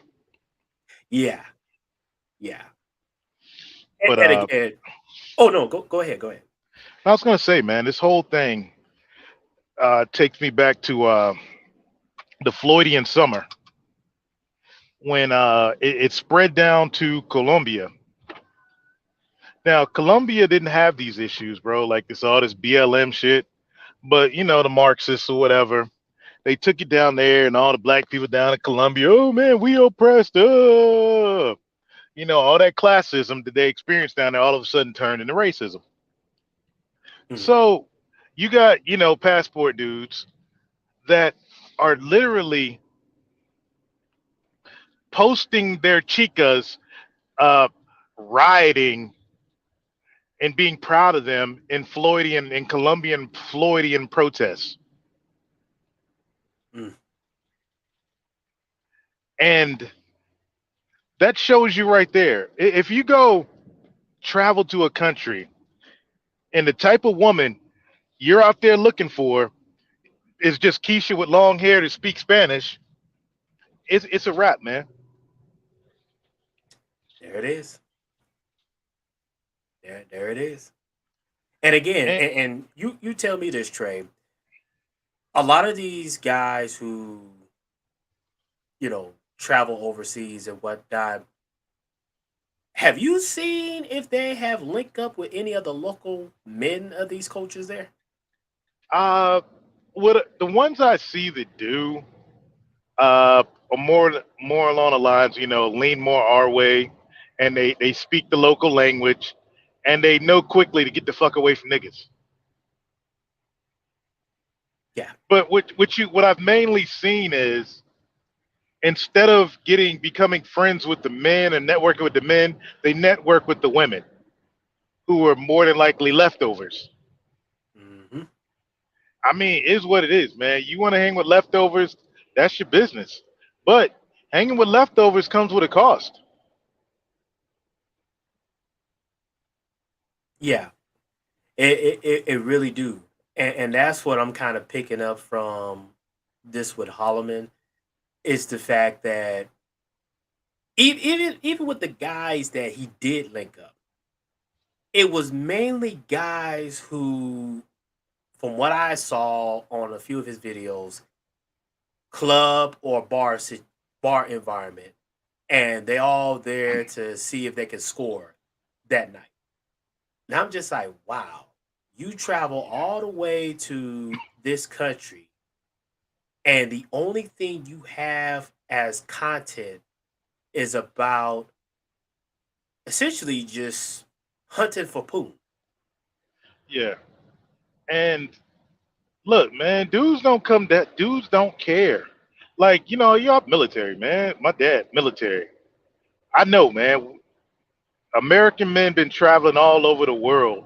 yeah, yeah. But And again, oh no, go ahead, go ahead. I was gonna say, man, this whole thing takes me back to the Floydian summer when it spread down to Colombia. Now, Colombia didn't have these issues, bro. Like this all this BLM shit, but the Marxists or whatever, they took it down there, and all the black people down in Colombia. Oh man, we oppressed. All that classism that they experienced down there, all of a sudden turned into racism. Mhm. So you got passport dudes that are literally posting their chicas uh, rioting and being proud of them in Floydian in Colombian Floydian protests. Mm. And that shows you right there. If you go travel to a country and the type of woman you're out there looking for is just Keisha with long hair to speak Spanish, it's a wrap, man. There it is. There it is. And again, And and you tell me this, Trey. A lot of these guys who travel overseas and whatnot. Have you seen if they have linked up with any of the local men of these cultures there? uh, what the ones I see that do are more along the lines, lean more our way, and they speak the local language, and they know quickly to get the fuck away from niggas. Yeah. But what I've mainly seen is instead of getting becoming friends with the men and networking with the men, they network with the women who are more than likely leftovers. Hmm. I mean, is what it is, man. You want to hang with leftovers, that's your business. But hanging with leftovers comes with a cost. Yeah. It really do, and that's what I'm kind of picking up from this with Holloman is the fact that even with the guys that he did link up. it was mainly guys who, from what I saw on a few of his videos, club or bar environment, and they all there to see if they can score that night. And I'm just like, wow, you travel all the way to this country, and the only thing you have as content is about essentially just hunting for Putin. Yeah. And look, man, dudes don't care. Like, y'all military, man. My dad, military. I know, man. American men been traveling all over the world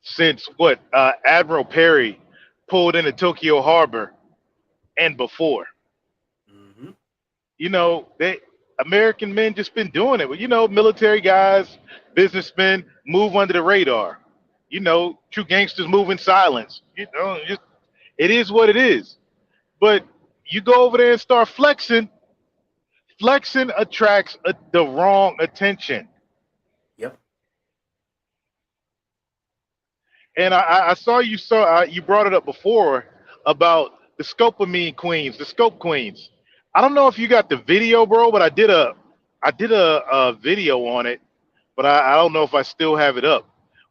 since what Admiral Perry pulled into Tokyo Harbor and before. Hmm. They American men just been doing it. But military guys, businessmen move under the radar. True gangsters move in silence. It is what it is. But you go over there and start flexing. Flexing attracts the wrong attention. Yep. And I saw you brought it up before about the scopamine queens, the scope queens. I don't know if you got the video, bro, but I did a video on it, but I don't know if I still have it up.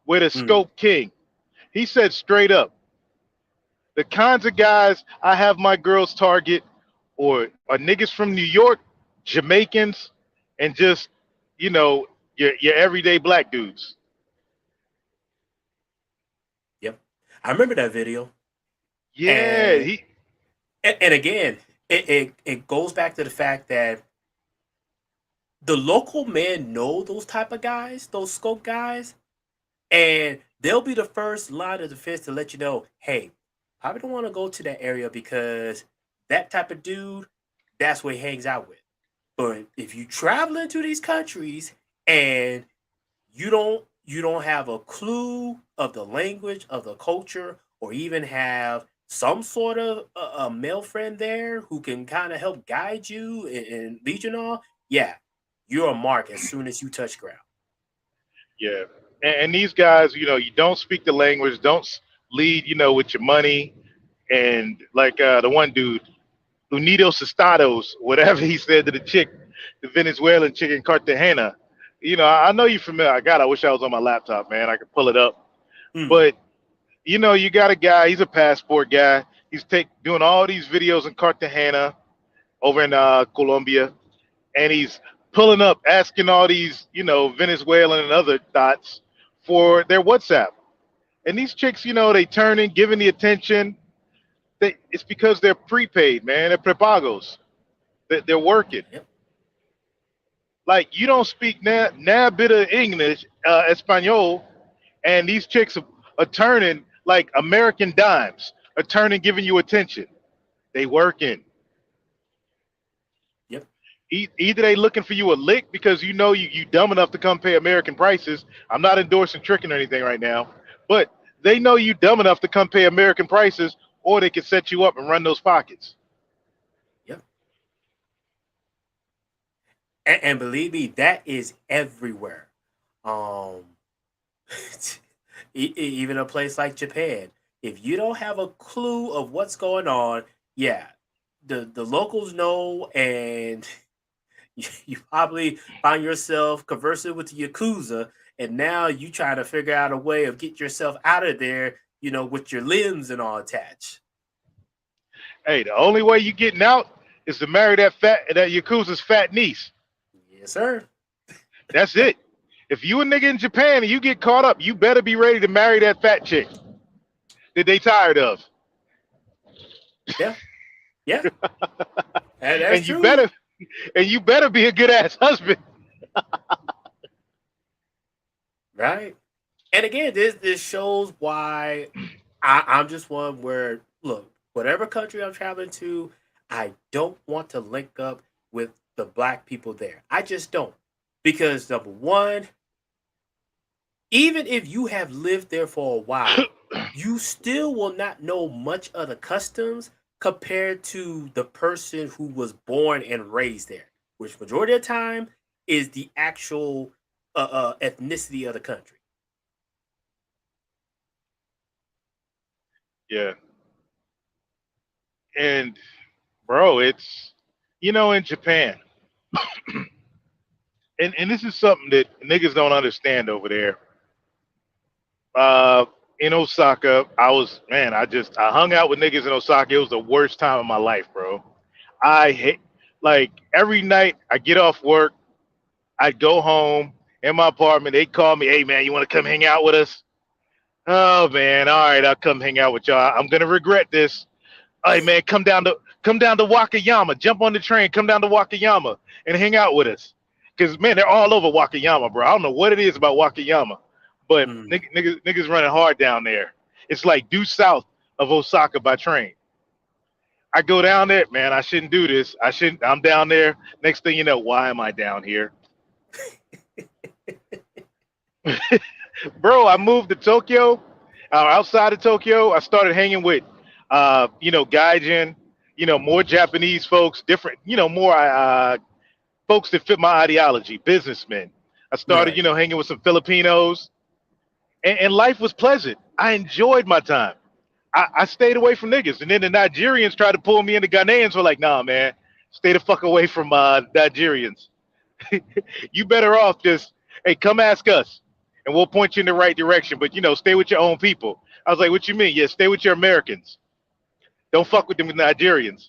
With a Mm. scope king, he said straight up, the kinds of guys I have my girls target are niggas from New York, Jamaicans, and just you know your everyday black dudes. Yep. I remember that video. Yeah, And he and again, it goes back to the fact that the local men know those type of guys, those scope guys, and they'll be the first line of defense to let you know, hey, probably don't want to go to that area because that type of dude, that's what he hangs out with. But if you travel into these countries and you don't have a clue of the language of the culture, or even have some sort of a male friend there who can kind of help guide you and lead you and all, yeah, you're a mark as soon as you touch ground. Yeah, and these guys, you don't speak the language, don't lead, with your money, and like the one dude, Unidos Estados, whatever he said to the chick, the Venezuelan chick in Cartagena. I know you're familiar. I wish I was on my laptop, man. I could pull it up. Mm. But you got a guy. He's a passport guy. He's doing all these videos in Cartagena over in Colombia, and he's pulling up, asking all these, Venezuelan and other thoughts for their WhatsApp. And these chicks, they turning, giving the attention. It's because they're prepaid, man. They're prepagos. They're working. Yep. Like you don't speak na bit of English, Espanol, and these chicks are turning like American dimes, are turning, giving you attention. They working. Yep. Either they looking for you a lick because you dumb enough to come pay American prices. I'm not endorsing tricking or anything right now, but they know you dumb enough to come pay American prices, or they can set you up and run those pockets. Yep. And believe me, that is everywhere. Um, even a place like Japan, if you don't have a clue of what's going on, yeah, the locals know, and you probably find yourself conversing with the yakuza, and now you trying to figure out a way of get yourself out of there, with your limbs and all attached. Hey, the only way you getting out is to marry that Yakuza's fat niece. Yes, sir. That's it. If you a nigga in Japan and you get caught up, you better be ready to marry that fat chick that they tired of. Yeah, yeah, and that's And you true, better be a good ass husband. right? And again, this shows why I'm just one where, look, whatever country I'm traveling to, I don't want to link up with the black people there. I just don't, because number one, even if you have lived there for a while, you still will not know much of the customs compared to the person who was born and raised there, which majority of the time is the actual ethnicity of the country. Yeah, and bro, it's in Japan, and this is something that niggas don't understand over there. Uh, in Osaka, I was man, I hung out with niggas in Osaka. It was the worst time of my life, bro. I hate like every night I get off work, I'd go home in my apartment. They'd call me, "Hey man, you want to come hang out with us?" Oh man, all right, I'll come hang out with y'all. I'm gonna regret this. Hey man, come down to Wakayama. Jump on the train. Come down to Wakayama and hang out with us. Cause man, they're all over Wakayama, bro. I don't know what it is about Wakayama, but Mm. niggas running hard down there. It's like due south of Osaka by train. I go down there, man. I shouldn't do this. I shouldn't. I'm down there. Next thing you know, why am I down here, bro? I moved to Tokyo. Outside of Tokyo, I started hanging with, gaijin, more Japanese folks, different, more folks that fit my ideology, businessmen. I started, Right. hanging with some Filipinos, and life was pleasant. I enjoyed my time. I stayed away from niggas, and then the Nigerians tried to pull me into Ghanaians. Were like, nah, man, stay the fuck away from Nigerians. You better off just, hey, come ask us, and we'll point you in the right direction. But stay with your own people. I was like, what you mean? Yeah, stay with your Americans. Don't fuck with them Nigerians.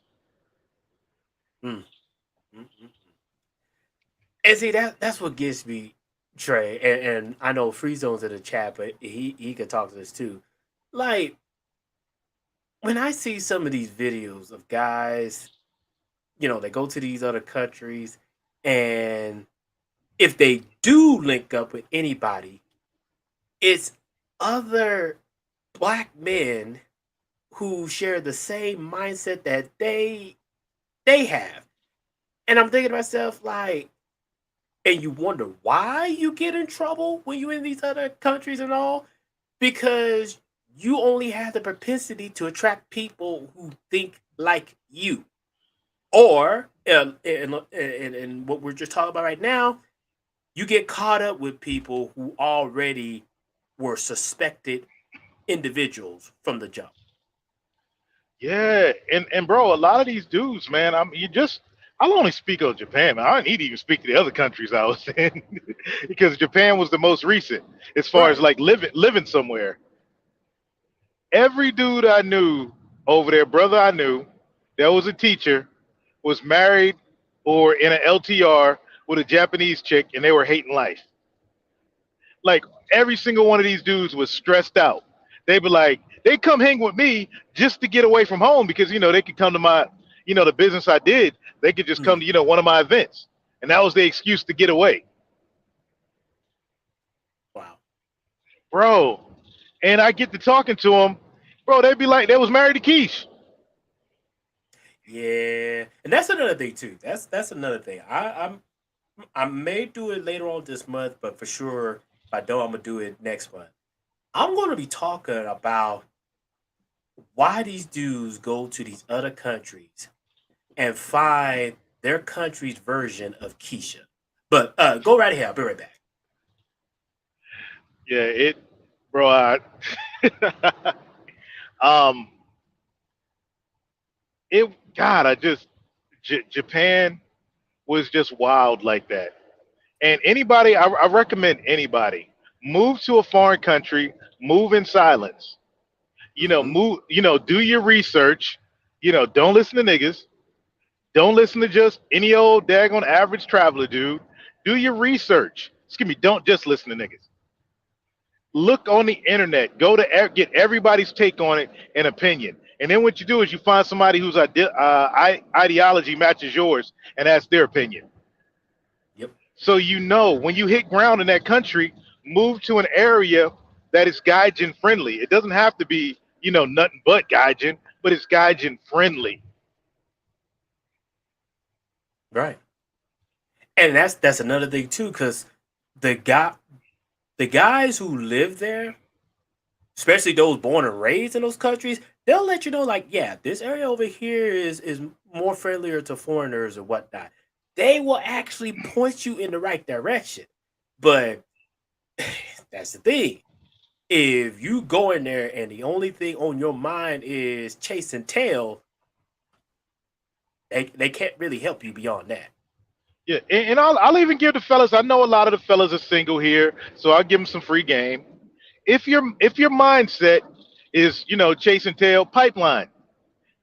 Mm. Mm, mm, mm. And see that's what gets me, Trey. And I know Free Zone's in the chat, but he could talk to this too. Like when I see some of these videos of guys, they go to these other countries, and if they do link up with anybody, it's other black men who share the same mindset that they have. And I'm thinking to myself, like, and you wonder why you get in trouble when you're in these other countries and all, because you only have the propensity to attract people who think like you. Or, and what we're just talking about right now, you get caught up with people who already were suspected individuals from the jump. Yeah, and bro, a lot of these dudes, man, I'll only speak of Japan, man. I don't need to even speak to the other countries I was in because Japan was the most recent as far as Right. like living somewhere. Every dude I knew over there, brother I knew, that was a teacher, was married or in an LTR with a Japanese chick, and they were hating life. Like every single one of these dudes was stressed out. They be like, they come hang with me just to get away from home because they could come to my, the business I did. They could just come Mm. to one of my events, and that was the excuse to get away, Wow. bro. And I get to talking to them, bro. They'd be like, they was married to Keish. Yeah, and that's another thing too. That's another thing. I may do it later on this month, but for sure, if I don't, I'm gonna do it next month. I'm gonna be talking about why these dudes go to these other countries and find their country's version of Keisha. But go right ahead. I'll be right back. Yeah, bro. Um, God, Japan was just wild like that. And anybody, I recommend anybody move to a foreign country, move in silence. Mm-hmm. Move. Do your research. Don't listen to niggas. Don't listen to just any old daggone average traveler, dude. Do your research. Excuse me. Don't just listen to niggas. Look on the internet. Go to get everybody's take on it and opinion. And then what you do is you find somebody whose ideology matches yours and ask their opinion. Yep. So when you hit ground in that country, move to an area that is gaijin friendly. It doesn't have to be, nothing but gaijin, but it's gaijin friendly. Right. And that's another thing too, because the guy the guys who live there, especially those born and raised in those countries, they'll let you know, like, yeah, this area over here is more friendlier to foreigners or whatnot. They will actually point you in the right direction. But that's the thing. If you go in there and the only thing on your mind is chasing tail, they can't really help you beyond that. Yeah, and I'll even give the fellas. I know a lot of the fellas are single here, so I'll give them some free game. If your mindset is chasing tail, pipeline.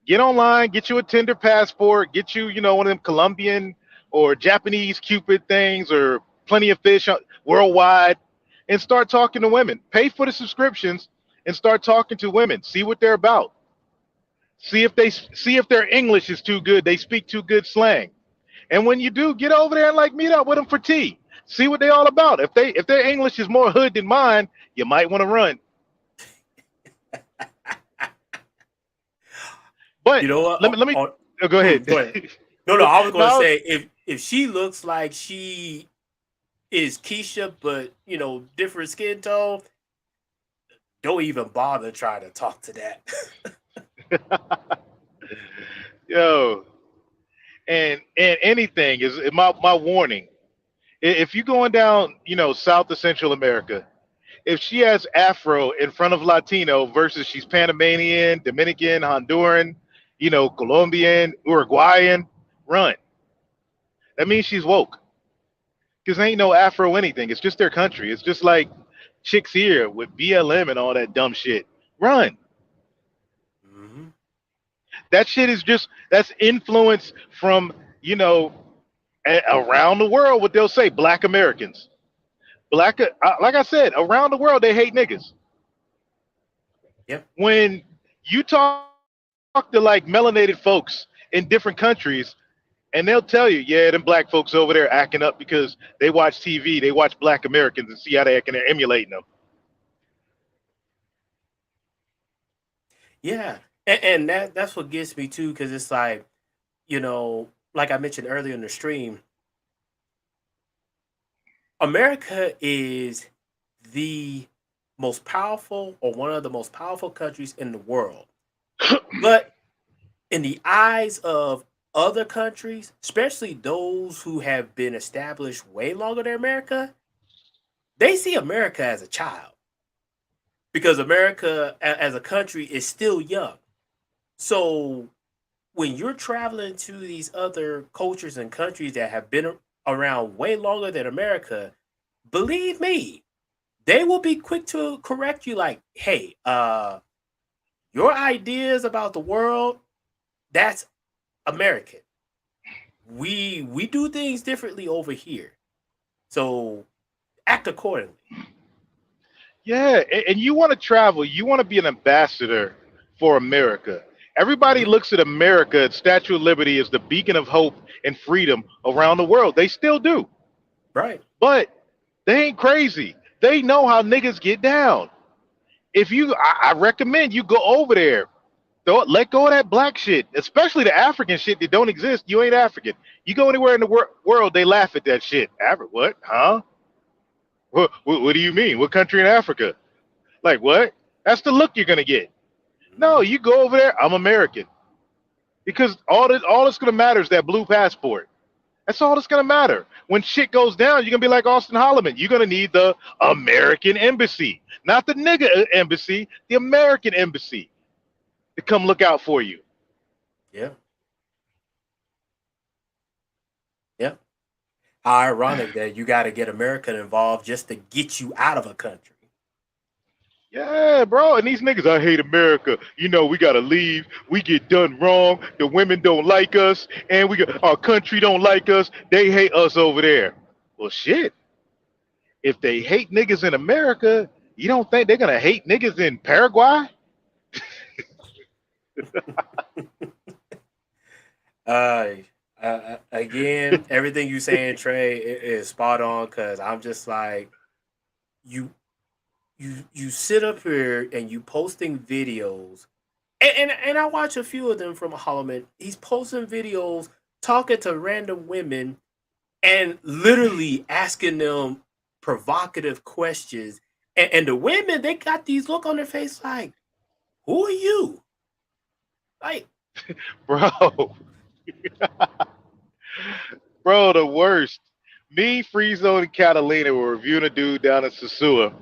Get online, get you a Tinder passport, get you one of them Colombian or Japanese Cupid things or Plenty of Fish worldwide, and start talking to women. Pay for the subscriptions and start talking to women. See what they're about. See if their English is too good. They speak too good slang. And when you do, get over there and like meet up with them for tea. See what they all about. If their English is more hood than mine, you might want to run. But You know what? let me oh, go ahead. Go ahead. No, I was going to No, say if she looks like she is Keisha, but different skin tone, don't even bother trying to talk to that. yo, and anything is my warning. If you're going down, South to Central America, if she has Afro in front of Latino versus she's Panamanian, Dominican, Honduran, Colombian, Uruguayan, run. That means she's woke. Because ain't no Afro anything. It's just their country. It's just like chicks here with BLM and all that dumb shit. Run. Hmm. That shit is just that's influence from around the world. What they'll say, Black Americans, like I said, around the world they hate niggas. Yep. When you talk to like melanated folks in different countries, and they'll tell you, yeah, them black folks over there acting up because they watch TV, they watch Black Americans and see how they acting, they're emulating them. Yeah, and that's what gets me too, because it's like like I mentioned earlier in the stream, America is the most powerful or one of the most powerful countries in the world. But in the eyes of other countries, especially those who have been established way longer than America, they see America as a child because America as a country is still young. So when you're traveling to these other cultures and countries that have been around way longer than America, believe me, they will be quick to correct you like, hey, your ideas about the world, that's American. We do things differently over here. So act accordingly. Yeah, and you want to travel, you want to be an ambassador for America. Everybody Hmm. looks at America at Statue of Liberty as the beacon of hope and freedom around the world. They still do. Right. But they ain't crazy. They know how niggas get down. I recommend you go over there. Let go of that black shit, especially the African shit that don't exist. You ain't African. You go anywhere in the world, they laugh at that shit. What? Huh? What do you mean? What country in Africa? Like what? That's the look you're gonna get. No, Hmm. you go over there. I'm American because all that's gonna matter is that blue passport. That's all that's gonna matter. When shit goes down, you're gonna be like Austin Holloman. You're gonna need the American embassy, not the nigga embassy, the American embassy to come look out for you. Yeah. Yeah. How ironic that you got to get America involved just to get you out of a country. Yeah, bro. And these niggas, I hate America. We gotta leave. We get done wrong. The women don't like us, and our country don't like us. They hate us over there. Well, shit. If they hate niggas in America, you don't think they're gonna hate niggas in Paraguay? Uh, Again, everything you saying, Trey, is spot on. Cause I'm just like you, you sit up here and you posting videos, and I watch a few of them from Holloman. He's posting videos talking to random women and literally asking them provocative questions, and the women they got these look on their face like, "Who are you?" Like, Bro, bro, the worst. Me, Free Zone, and Catalina were reviewing a dude down in Sasua.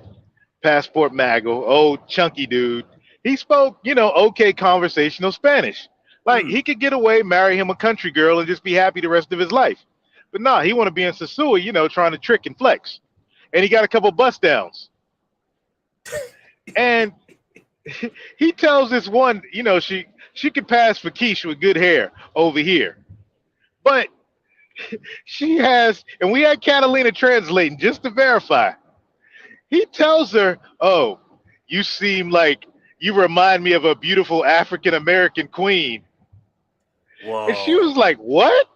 Passport Mago, old chunky dude. He spoke, okay conversational Spanish. Like Mm. he could get away, marry him a country girl, and just be happy the rest of his life. But nah, he want to be in Sasua, trying to trick and flex. And he got a couple bust downs. And he tells this one, she could pass for Keish with good hair over here. But she has, and we had Catalina translating just to verify. He tells her, "Oh, you seem like you remind me of a beautiful African American queen." And she was Whoa. like, "What?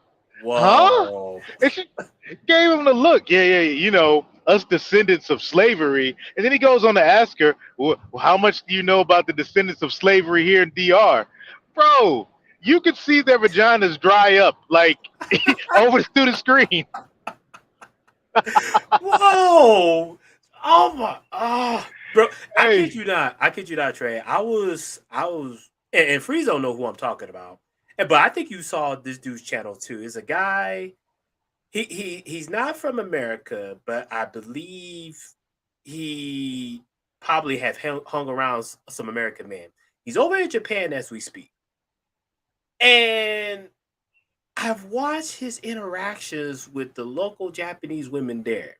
Huh?" Whoa. And she gave him the look. Yeah, yeah, us descendants of slavery. And then he goes on to ask her, well, how much do you know about the descendants of slavery here in DR? Bro, you could see their vaginas dry up like over through the screen. Whoa. Oh my. Bro, I kid Hey, you not. I kid you not, Trey. And Freeze don't know who I'm talking about. But I think you saw this dude's channel too. Is a guy. He's not from America, but I believe he probably have hung around some American men. He's over in Japan as we speak, and I've watched his interactions with the local Japanese women there.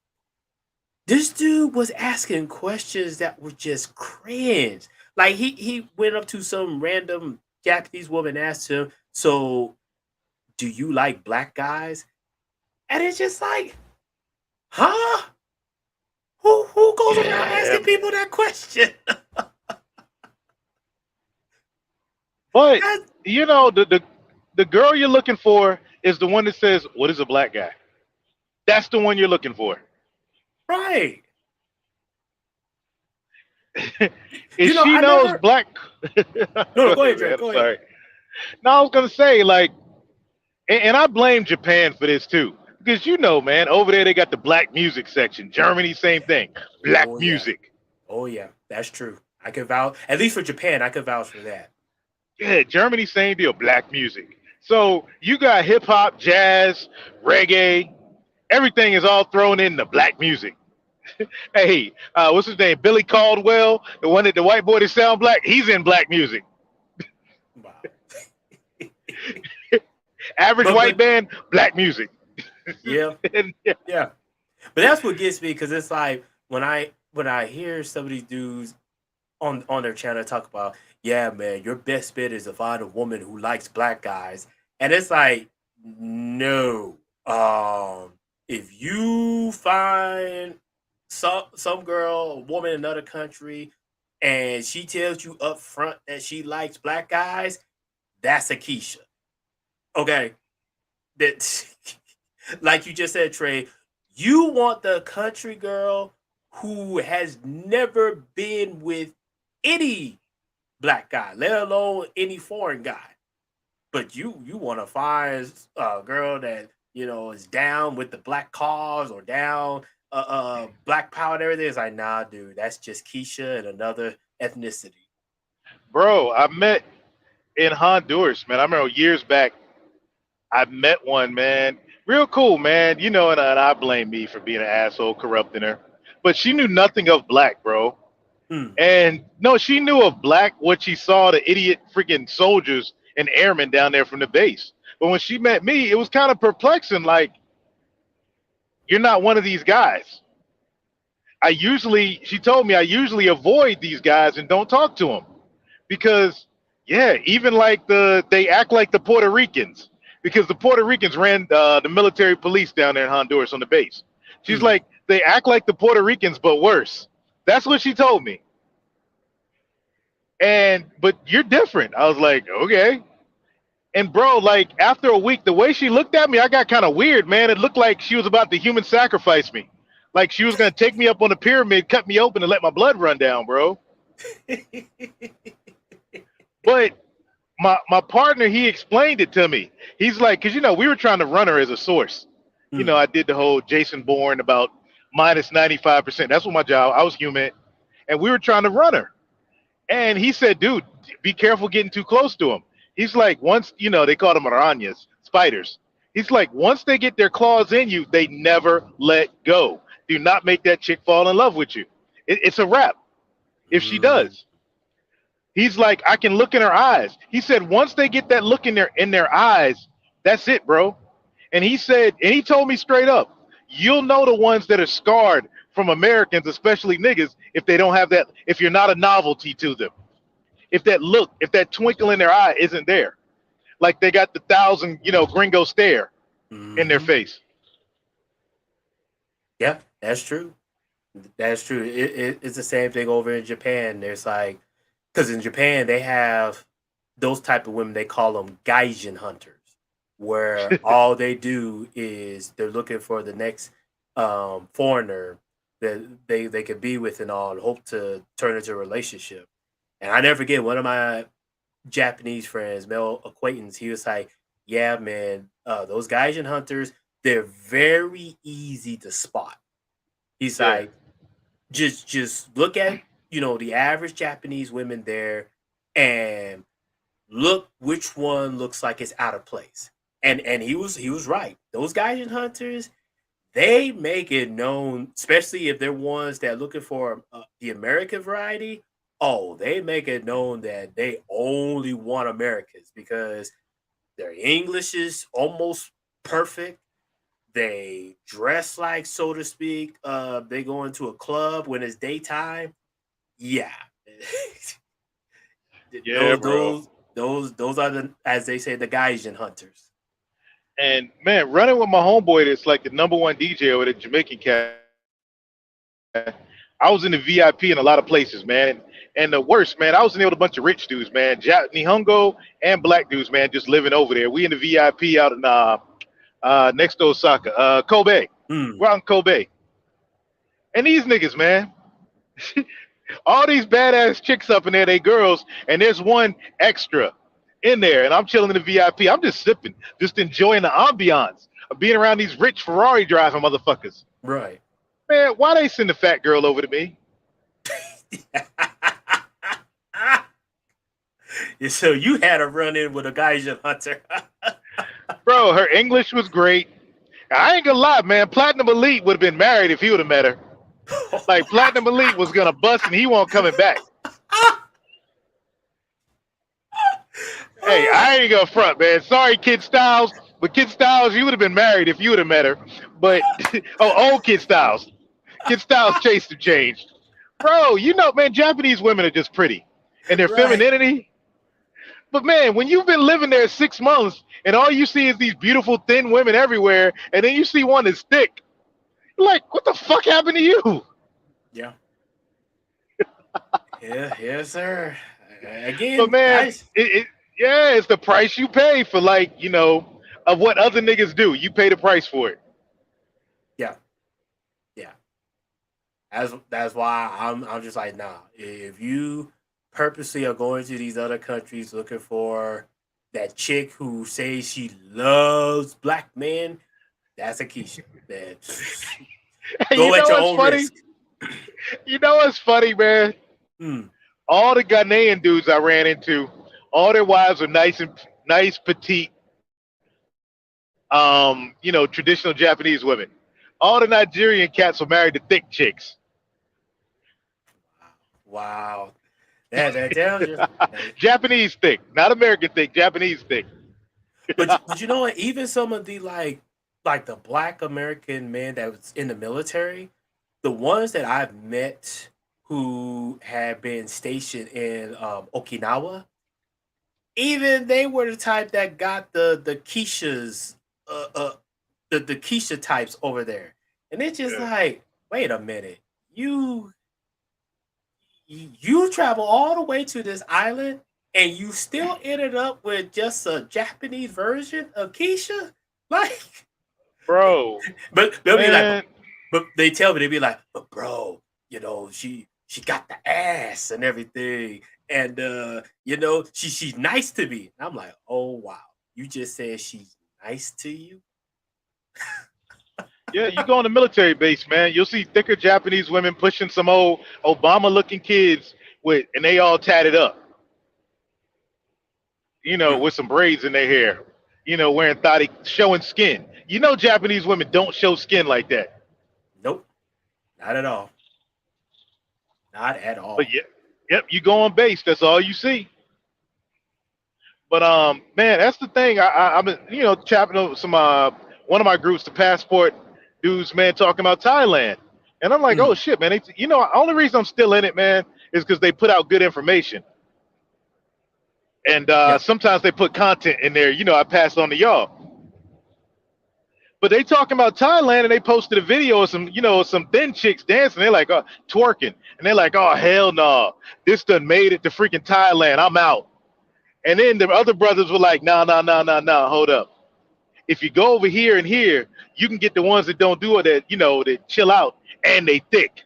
This dude was asking questions that were just cringe. Like he went up to some random Japanese woman, and asked him, "So, do you like black guys?" And it's just like, huh? Who goes around yeah. asking people that question? But That's the girl you're looking for is the one that says, "What is a black guy?" That's the one you're looking for. right. If she I knows never. black, No, go no, go ahead, ahead, Dre. man. I'm Go ahead. sorry. No, I was gonna say like, and I blame Japan for this too, because man, over there they got the black music section. Germany, same thing, black Oh yeah. music. Oh yeah. That's true. I could vouch. At least for Japan, I could vouch for that. Yeah, Germany, same deal, black music. So you got hip hop, jazz, reggae, everything is all thrown in the black music. Hey, what's his name? Billy Caldwell, the one that the white boy that sound black. He's in black music. Wow. Average but white but band, black music. yeah, And, yeah, yeah. But that's what gets me because it's like when I hear some of these dudes on their channel talk about, yeah, man, your best bet is to find a woman who likes black guys, and it's like, no, if you find some girl, a woman in another country, and she tells you up front that she likes black guys, that's a Keisha. Okay, that like you just said, Trey, you want the country girl who has never been with any black guy, let alone any foreign guy. But you want to find a girl that is down with the black cause or down black power and everything. It's like, nah, dude, that's just Keisha and another ethnicity. bro, I met in Honduras, man. I remember years back, I met one, man. Real cool, man. And I blame me for being an asshole corrupting her. But she knew nothing of black, bro. Hmm. And no, she knew of black what she saw the idiot freaking soldiers and airmen down there from the base. But when she met me, it was kind of perplexing. Like, you're not one of these guys. She told me I usually avoid these guys and don't talk to them because, yeah, even like they act like the Puerto Ricans because the Puerto Ricans ran the military police down there in Honduras on the base. She's Hmm. like, they act like the Puerto Ricans, but worse. That's what she told me. But you're different. I was like, okay. And bro, like after a week, the way she looked at me, I got kind of weird, man. It looked like she was about to human sacrifice me. Like she was gonna take me up on the pyramid, cut me open, and let my blood run down, bro. But my partner, he explained it to me. He's like, because we were trying to run her as a source. Hmm. I did the whole Jason Bourne about minus 95%. That's what my job. I was human, and we were trying to run her. And he said, dude, be careful getting too close to him. He's like, once, they call them arañas, spiders. He's like, once they get their claws in you, they never let go. Do not make that chick fall in love with you. It's a wrap if she Mm, does. He's like, I can look in her eyes. He said once they get that look in their eyes, that's it, bro. And he said, and he told me straight up, you'll know the ones that are scarred from Americans, especially niggas, if they don't have that, if you're not a novelty to them. If that look, if that twinkle in their eye isn't there. Like they got the thousand, gringo stare in their hmm. face. Yeah, that's true. That's true. It's the same thing over in Japan. There's like, because in Japan they have those type of women. They call them gaijin hunters, where all they do is they're looking for the next foreigner that they could be with and all, and hope to turn into a relationship. And I never forget one of my Japanese friends, male acquaintance. He was like, "Yeah, man, those gaijin hunters, they're very easy to spot." He's Yeah. like, just look at the average Japanese women there, and look which one looks like it's out of place. And he was right. Those guys and hunters, they make it known, especially if they're ones that are looking for the American variety. Oh, they make it known that they only want Americans because their English is almost perfect. They dress like, so to speak, they go into a club when it's daytime. Yeah. Yeah, those bro. those those are the, as they say, the Gaijin hunters. And man, running with my homeboy that's like the number one DJ over the Jamaican cat. I was in the VIP in a lot of places, man. And the worst, man, I was in there with a bunch of rich dudes, man. Nihongo and black dudes, man, just living over there. We in the VIP out in next to Osaka, Kobe. Hmm. We're out in Kobe. And these niggas, man, all these badass chicks up in there, they girls, and there's one extra in there, and I'm chilling in the VIP. I'm just sipping, just enjoying the ambiance of being around these rich Ferrari driving motherfuckers. Right. Man, why they send the fat girl over to me? Yeah, so you had a run in with a Gaijin hunter. Bro, her English was great. I ain't gonna lie, man. Platinum Elite would have been married if he would have met her. Like Platinum Elite was gonna bust and he won't coming back. Hey, I ain't gonna front, man. Sorry, Kid Styles, but Kid Styles, you would have been married if you would have met her. But old Kid Styles, Kid Styles chased and changed, bro. Man, Japanese women are just pretty and their Right. femininity. But man, when you've been living there 6 months and all you see is these beautiful thin women everywhere, and then you see one that's thick, you're like, what the fuck happened to you? Yeah. Yeah. Yes, sir. But Again, man, guys. yeah, it's the price you pay for of what other niggas do. You pay the price for it. Yeah. Yeah. That's why I'm just like, nah. If you purposely are going to these other countries looking for that chick who says she loves black men, that's a Keisha. That Hey, you go at know your what's own funny? risk. You know what's funny, man? Hmm. All the Ghanaian dudes I ran into, all their wives are nice and nice, petite, traditional Japanese women. All the Nigerian cats were married to thick chicks. Wow. That tells you. Japanese thick, not American thick, Japanese thick. But you know what? Even some of the like the black American men that was in the military, the ones that I've met who have been stationed in Okinawa, even they were the type that got the Keishas, uh, uh, the Keisha types over there, and it's just Yeah. like, wait a minute, you you travel all the way to this island, and you still ended up with just a Japanese version of Keisha, like, Bro, but they'll be like, man, but they tell me they be like, but bro, she got the ass and everything, and she's nice to me. And I'm like, oh wow, you just said she's nice to you. yeah, you go on the military base, man. You'll see thicker Japanese women pushing some old Obama-looking kids and they all tatted up, Hmm. with some braids in their hair, wearing thotty, showing skin. Japanese women don't show skin like that. Nope, not at all. not at But all. yeah, yep, you go on base. That's all you see. But man, that's the thing. I've been chapping over some one of my groups, the passport dudes, man, talking about Thailand, and I'm like, oh Mm, shit, man. Only reason I'm still in it, man, is because they put out good information, and yep. sometimes they put content in there. I pass on to y'all. But they talking about Thailand, and they posted a video of some thin chicks dancing. They're like, twerking, and they're like, oh hell no, this done made it to freaking Thailand. I'm out. And then the other brothers were like, no, no, no, no, no, hold up. If you go over here and here, you can get the ones that don't do it, that chill out and they thick.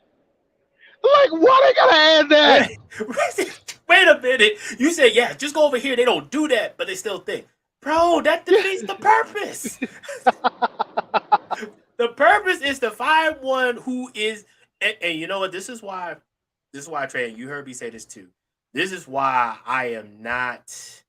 Like, why they gotta add Wait, that? wait a minute. You said, yeah, just go over here. They don't do that, but they still think. Bro, that defeats the purpose. The purpose is to find one who is, and you know what? This is why, Trey, and you heard me say this too. This is why I am not.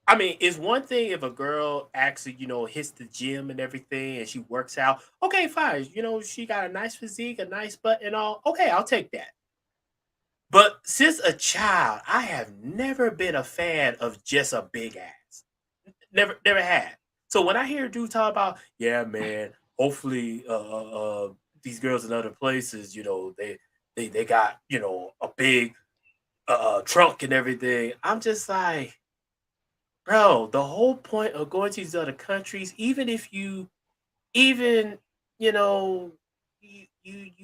I mean, it's one thing if a girl actually, hits the gym and everything and she works out. Okay, fine. She got a nice physique, a nice butt and all. Okay, I'll take that. But since a child, I have never been a fan of just a big ass. Never had. So when I hear dudes talk about, yeah, man, hopefully, these girls in other places, they got, a big trunk and everything. I'm just like, bro, the whole point of going to these other countries, even if you, even, you know, you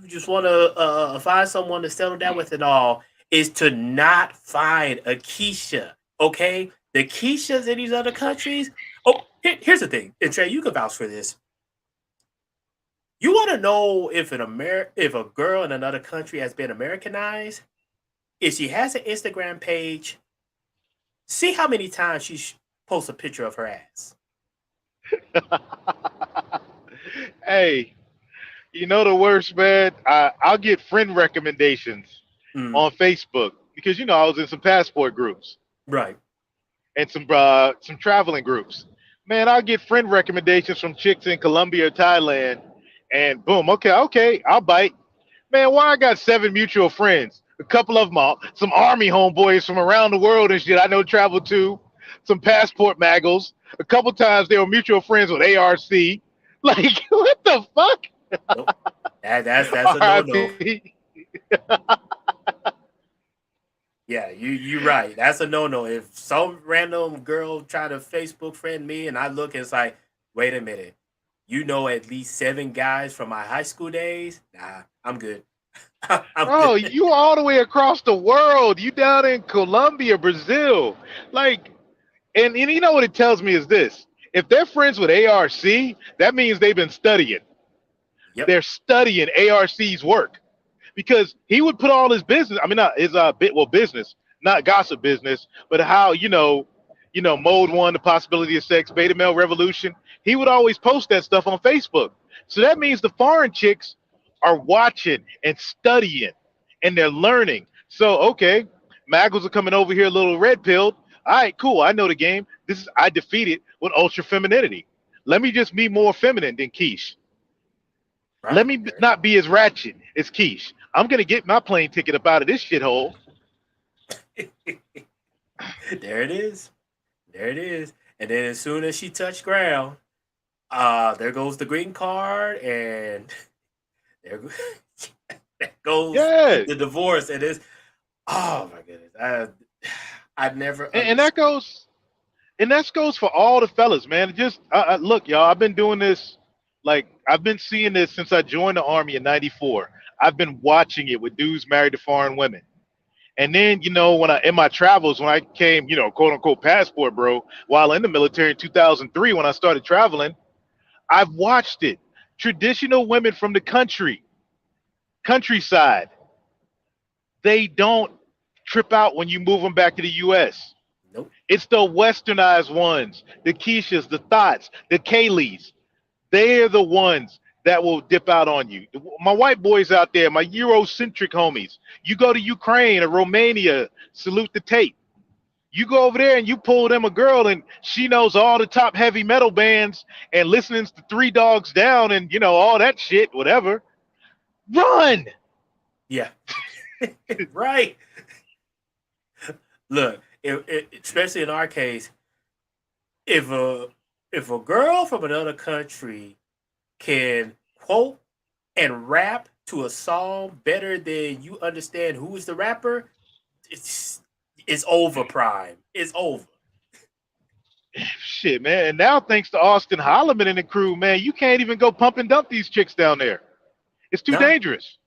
just want to find someone to settle down with and all, is to not find a Keisha. Okay, the Keishas in these other countries. Oh, here's the thing, and Trey, you can vouch for this. You want to know if a girl in another country has been Americanized? If she has an Instagram page, see how many times she posts a picture of her ass. Hey, you know the worst, man? I'll get friend recommendations Mm, on Facebook because I was in some passport groups right. and some traveling groups. Man, I'll get friend recommendations from chicks in Colombia or Thailand, and boom, okay, okay, I'll bite. Man, why I got seven mutual friends? A couple of them are some army homeboys from around the world and shit. I know travel too. Some passport maggles. A couple times they were mutual friends with ARC. Like, what the fuck? Nope. That's a no no. RIP. Yeah, you right. That's a no no. If some random girl try to Facebook friend me and I look, it's like, wait a minute. You know at least seven guys from my high school days? Nah, I'm good. I'm good. Bro, you all the way across the world. You down in Colombia, Brazil. Like, and you know what it tells me is this. If they're friends with ARC, that means they've been studying. Yep. They're studying ARC's work because he would put all his business. I mean, not his business, not gossip business, but how mode one, the possibility of sex, beta male revolution. He would always post that stuff on Facebook. So that means the foreign chicks are watching and studying, and they're learning. So okay, Maggles are coming over here a little red pilled. All right, cool. I know the game. This is I defeated with ultra femininity. Let me just be more feminine than Keish. Let Right. me not be as ratchet as Keish. I'm gonna get my plane ticket up out of this shithole. There it is. There it is. And then as soon as she touched ground, there goes the green card, and there, there goes Yeah, the divorce. And it's, oh my goodness, I never and understood. that goes for all the fellas, man. Just look, y'all. I've been doing this, like I've been seeing this since I joined the army in '94. I've been watching it with dudes married to foreign women. And then, when I in my travels, when I came, quote unquote passport, bro, while in the military in 2003, when I started traveling, I've watched it. Traditional women from the countryside, they don't trip out when you move them back to the US. Nope. It's the westernized ones, the Keishas, the Thots, the Kayleys. They're the ones that will dip out on you. My white boys out there, my Eurocentric homies. You go to Ukraine or Romania, salute the tape. You go over there and you pull them a girl and she knows all the top heavy metal bands and listens to Three Dogs Down and all that shit, whatever. Run! Yeah. Right. Look, especially in our case, if a if a girl from another country can quote and rap to a song better than you understand who is the rapper, it's it's over, prime. It's over. Shit, man. And now, thanks to Austin Holloman and the crew, man, you can't even go pump and dump these chicks down there. It's too Nah. dangerous.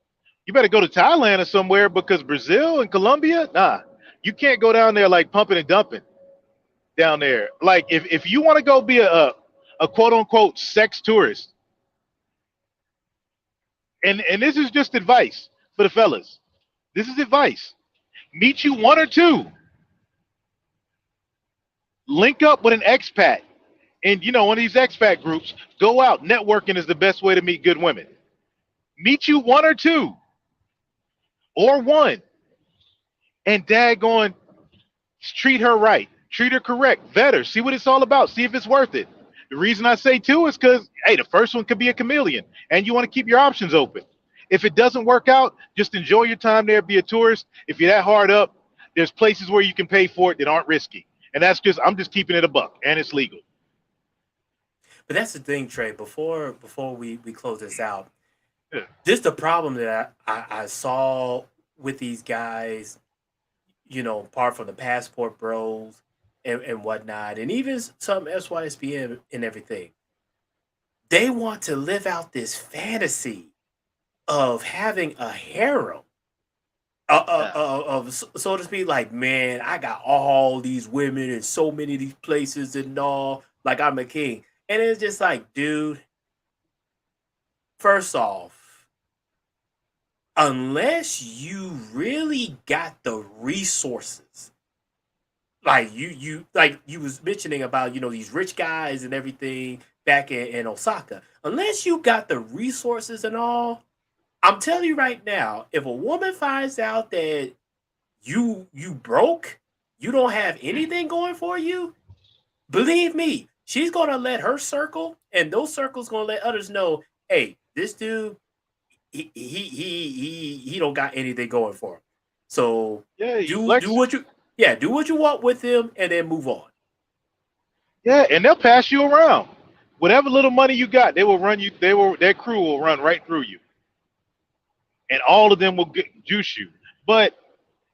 You better go to Thailand or somewhere because Brazil and Colombia, nah, you can't go down there like pumping and dumping down there. Like if you want to go be a quote unquote sex tourist, and this is just advice for the fellas. This is advice. Meet you one or two. Link up with an expat. And one of these expat groups, go out. Networking is the best way to meet good women. Meet you one or two or one and daggone treat her right. Treat her correct. Vet her. See what it's all about. See if it's worth it. The reason I say two is because, hey, the first one could be a chameleon and you want to keep your options open. If it doesn't work out, just enjoy your time there, be a tourist. If you're that hard up, there's places where you can pay for it that aren't risky. And I'm just keeping it a buck and it's legal. But that's the thing, Trey. Before we close this out, Yeah. this the problem that I saw with these guys, apart from the passport bros and whatnot, and even some SYSBM and everything. They want to live out this fantasy of having a harem, Yeah. so to speak. Like, man, I got all these women in so many of these places and all. Like, I'm a king, and it's just like, dude. First off, unless you really got the resources, like you was mentioning about these rich guys and everything back in Osaka, unless you got the resources and all, I'm telling you right now, if a woman finds out that you broke, you don't have anything going for you, believe me, she's gonna let her circle, and those circles gonna let others know, hey, this dude, he don't got anything going for him. So Yeah, he do flexing. what you yeah, do what you want with him and then move on. Yeah, and they'll pass you around. Whatever little money you got, they will run you. Their crew will run right through you, and all of them will juice you. But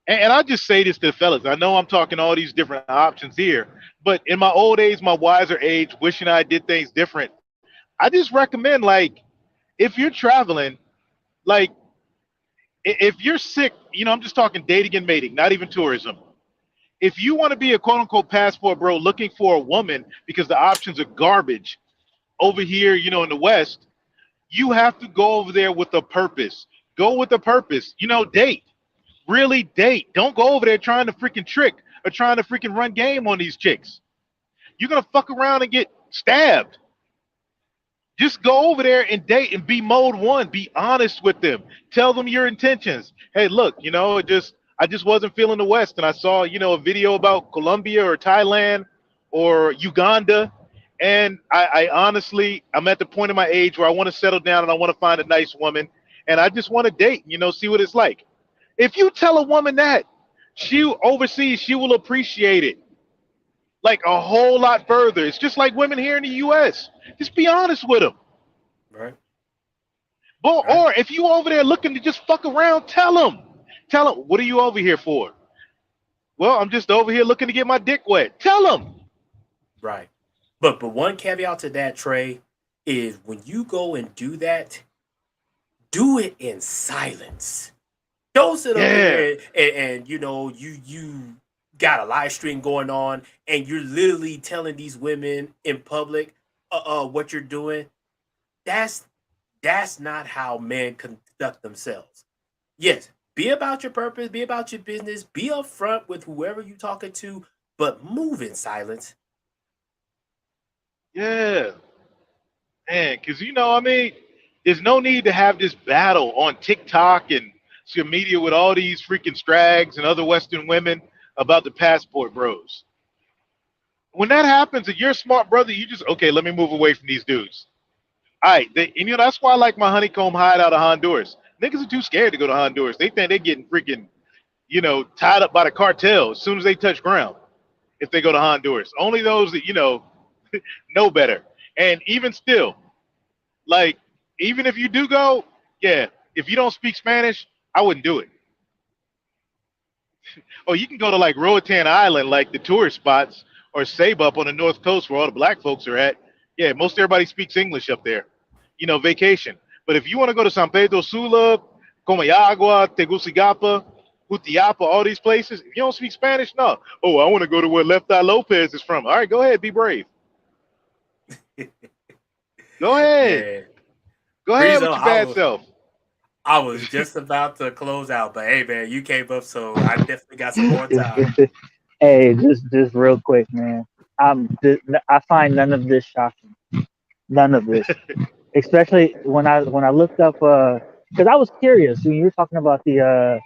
and I just say this to the fellas. I know I'm talking all these different options here, but in my old age, my wiser age, wishing I did things different, I just recommend like if you're traveling, like if you're sick, I'm just talking dating and mating, not even tourism. If you want to be a quote unquote passport bro looking for a woman because the options are garbage over here, in the West, you have to go over there with a purpose. Go with a purpose. Date. Really date. Don't go over there trying to freaking trick or trying to freaking run game on these chicks. You're gonna fuck around and get stabbed. Just go over there and date and be mode one. Be honest with them. Tell them your intentions. Hey, look, I just wasn't feeling the West, and I saw a video about Colombia or Thailand or Uganda, and I honestly I'm at the point in my age where I want to settle down and I want to find a nice woman, and I just want to date. See what it's like. If you tell a woman that, she overseas, she will appreciate it like a whole lot further. It's just like women here in the U.S. Just be honest with them. Right. But, Right. or if you over there looking to just fuck around, tell them. Tell them, what are you over here for? Well, I'm just over here looking to get my dick wet. Tell them. Right. But one caveat to that, Trey, is when you go and do that, do it in silence. Don't sit up Yeah. there and you got a live stream going on and you're literally telling these women in public what you're doing. That's that's not how men conduct themselves. Yes, be about your purpose, be about your business, be upfront with whoever you're talking to, but move in silence. Yeah. Man, because I mean, there's no need to have this battle on TikTok and social media with all these freaking strags and other Western women about the passport bros. When that happens and you're a smart brother, you just okay, let me move away from these dudes. All right, and that's why I like my honeycomb hide out of Honduras. Niggas are too scared to go to Honduras. They think they're getting freaking, tied up by the cartel as soon as they touch ground. If they go to Honduras, only those that know better. And even still, like, even if you do go, yeah, if you don't speak Spanish, I wouldn't do it. Oh, you can go to like Roatan Island, like the tourist spots, or Saba up on the north coast where all the black folks are at. Yeah, most everybody speaks English up there. Vacation. But if you want to go to San Pedro Sula, Comayagua, Tegucigalpa, Jutiapa, all these places, if you don't speak Spanish, no. Oh, I want to go to where Left Eye Lopez is from. All right, go ahead, be brave. Go ahead. Man, Go ahead Breezo, with your bad self. I was just about to close out, but hey, man, you came up, so I definitely got some more time. Hey, just real quick, man. I find none of this shocking. None of this, especially when I looked up, because I was curious when you were talking about the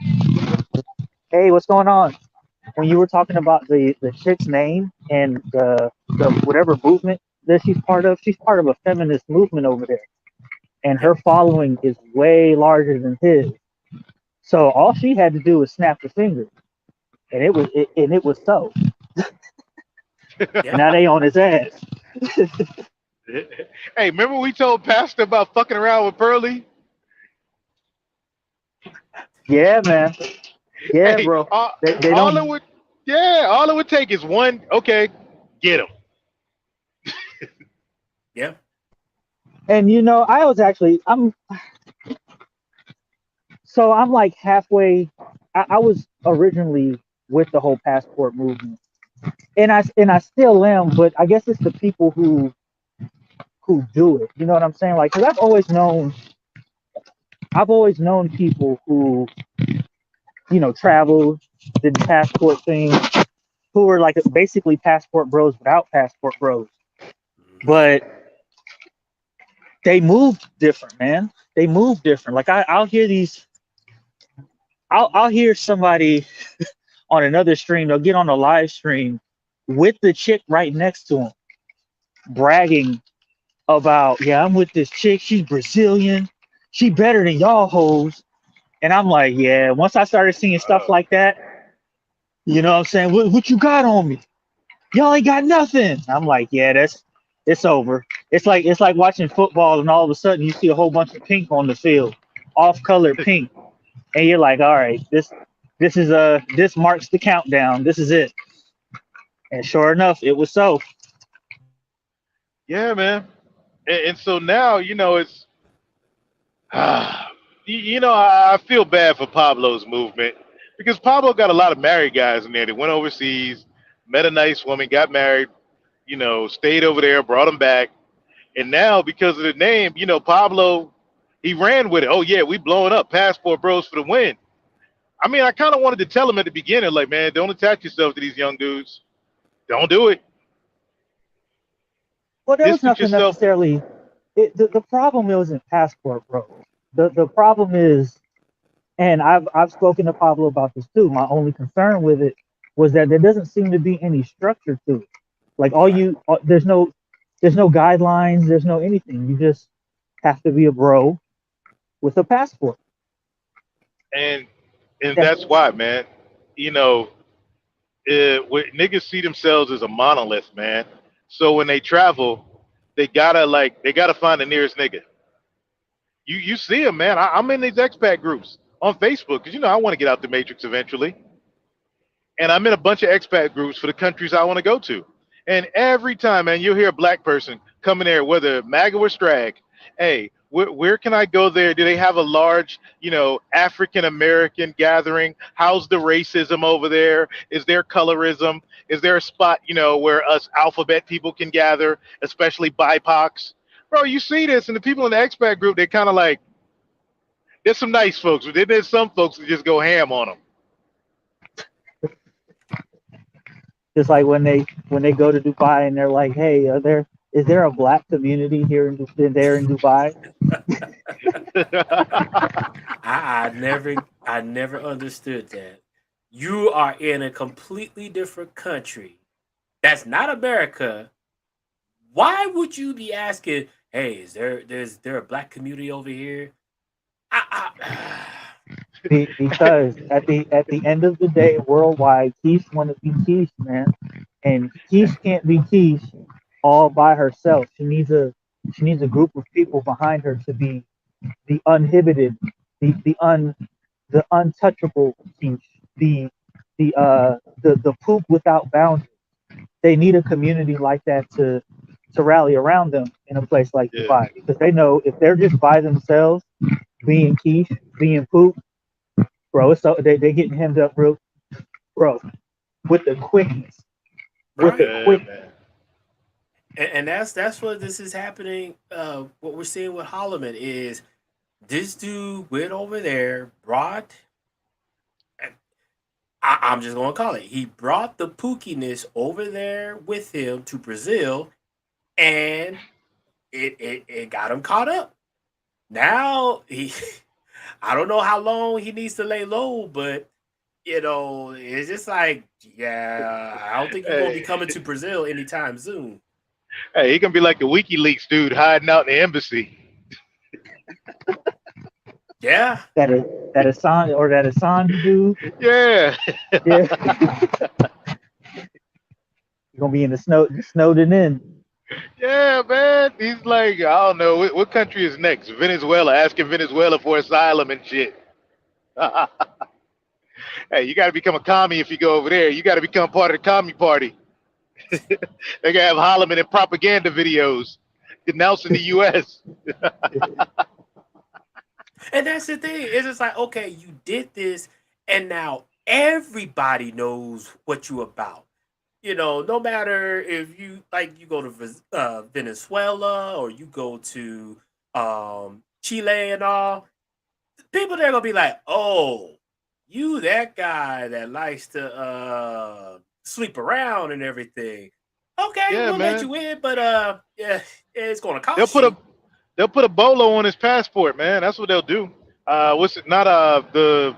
hey, what's going on? When you were talking about the chick's name and the whatever movement that she's part of a feminist movement over there, and her Yep. following is way larger than his. So all she had to do was snap the finger, and it was so. And Yep. now they on his ass. Hey, remember we told Pastor about fucking around with Pearlie? Yeah, man. Yeah, Hey, bro. They all it don't. would, yeah, all it would take is one. Okay, get him. Yep. And I was actually I'm like halfway. I was originally with the whole passport movement, and I still am. But I guess it's the people who do it. You know what I'm saying? Like, because I've always known people who travel, did the passport thing, who were like basically passport bros without passport bros. Hmm. But they move different, man. They move different. Like I'll hear these. I'll hear somebody on another stream. They'll get on a live stream with the chick right next to them, bragging about, yeah, I'm with this chick. She's Brazilian. She better than y'all hoes. And I'm like, yeah. Once I started seeing stuff Uh, like that, you know what I'm saying? What you got on me? Y'all ain't got nothing. I'm like, yeah, it's over. It's like watching football and all of a sudden you see a whole bunch of pink on the field, off colored pink, and you're like, all right, this marks the countdown. This is it. And sure enough, it was so. yeah, man. And so now, it's, I feel bad for Pablo's movement because Pablo got a lot of married guys in there that went overseas, met a nice woman, got married, stayed over there, brought them back. And now, because of the name, Pablo, he ran with it. Oh, yeah, we blowing up Passport Bros for the win. I mean, I kind of wanted to tell him at the beginning, like, man, don't attach yourself to these young dudes. Don't do it. Well, there was Distance nothing yourself. necessarily. The problem wasn't passport, bro. The problem is, and I've spoken to Pablo about this too. My only concern with it was that there doesn't seem to be any structure to it. Like Right. there's no guidelines, there's no anything. You just have to be a bro with a passport. And That's that's why, man. You know, niggas see themselves as a monolith, man. So when they travel, they gotta find the nearest nigga. You see them, man. I'm in these expat groups on Facebook because I want to get out the matrix eventually, and I'm in a bunch of expat groups for the countries I want to go to. And every time, man, you'll hear a black person come in there, whether MAGA or Strag. Hey, where can I go there? Do they have a large, African American gathering? How's the racism over there? Is there colorism? Is there a spot, where us alphabet people can gather, especially BIPOCs? Bro, you see this, and the people in the expat group, they're kind of like, there's some nice folks, but then there's some folks that just go ham on them. just like when they go to Dubai and they're like, hey, is there a black community here in Dubai? I never understood that. You are in a completely different country. That's not America. Why would you be asking, "Hey, is there a black community over here?" Because at the end of the day, worldwide, Keish want to be Keish, man, and Yeah, Keish can't be Keish all by herself. She needs a group of people behind her to be the uninhibited, the untouchable Keish, the poop without boundaries. They need a community like that to rally around them in a place like Yeah, Dubai because they know if they're just by themselves, being Keish, being poop, bro, it's so they getting hemmed up real, bro, with the quickness, with the right. yeah, quick. man. And that's what this is happening. What we're seeing with Holloman is this dude went over there, brought. I'm just gonna call it. He brought the pookiness over there with him to Brazil, and it got him caught up. Now he, I don't know how long he needs to lay low, but it's just like, yeah, I don't think you're gonna be Hey, coming to Brazil anytime soon. hey, he gonna be like the WikiLeaks dude hiding out in the embassy. Yeah, That Assange or that Assange dude, Yeah, yeah, you're gonna be in the Snowden in. yeah, man. He's like, I don't know, what country is next? Venezuela, asking Venezuela for asylum and shit. Hey, you got to become a commie if you go over there. You got to become part of the commie party. They gonna have Holloman in propaganda videos denouncing the U.S. and that's the thing. It's just like, okay, you did this, and now everybody knows what you about. No matter if you go to Venezuela or you go to Chile and all, people there gonna be like, "Oh, you that guy that likes to sleep around and everything." Okay, Yeah, we'll let man. you in, but yeah, it's gonna They'll cost put a you. they'll put a bolo on his passport, man. That's what they'll do. What's it? Not the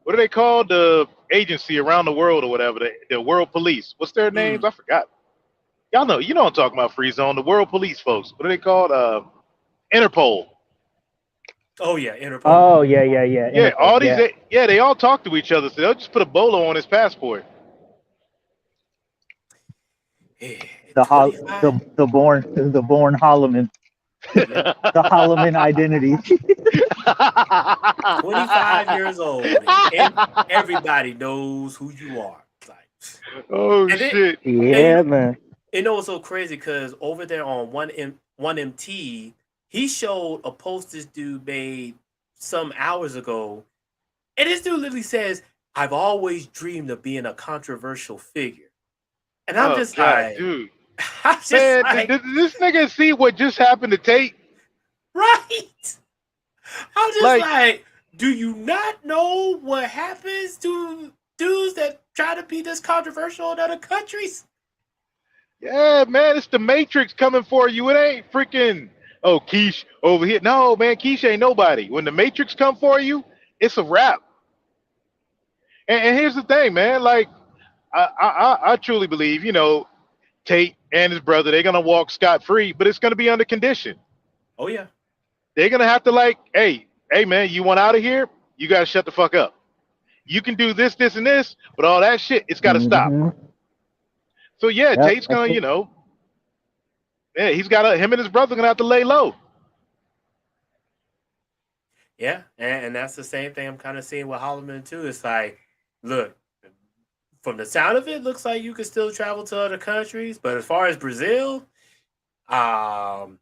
what are they called? The agency around the world or whatever. The World Police. What's their names? Mm. I forgot. Y'all know. You know what I'm talking about. Free Zone. The World Police folks. What are they called? Interpol. Oh yeah, Interpol. Oh yeah, yeah, yeah, Yeah, Interpol, all these. yeah. Yeah, they all talk to each other. So they'll just put a bolo on his passport. Yeah, The twenty hol- five. the born Holloman, Yep, the Holloman identity. 25 years old, and everybody knows who you are. It's like, Oh and then shit. and Yeah, man. it's so crazy because over there on one MT, he showed a post this dude made some hours ago, and this dude literally says, "I've always dreamed of being a controversial figure," and I'm Oh just god, like, dude. I'm just Man, like, did this nigga see what just happened to Tate? right? I'm just Like, like, do you not know what happens to dudes that try to be this controversial in other countries? yeah, man, it's the Matrix coming for you. It ain't freaking oh Keish over here. No, man, Keish ain't nobody. When the Matrix come for you, it's a wrap. And here's the thing, man. Like, I truly believe, Tate and his brother, they're gonna walk scot free, but it's gonna be under condition. Oh yeah, They're gonna have to like, hey, man, you want out of here? You gotta shut the fuck up. You can do this, this, and this, but all that shit, it's gotta stop. Hmm. So yeah, Yep, Tate's that's gonna, it. yeah, he's got to him and his brother gonna have to lay low. yeah, and that's the same thing I'm kind of seeing with Holloman too. It's like, look, from the sound of it, looks like you can still travel to other countries, but as far as Brazil, um,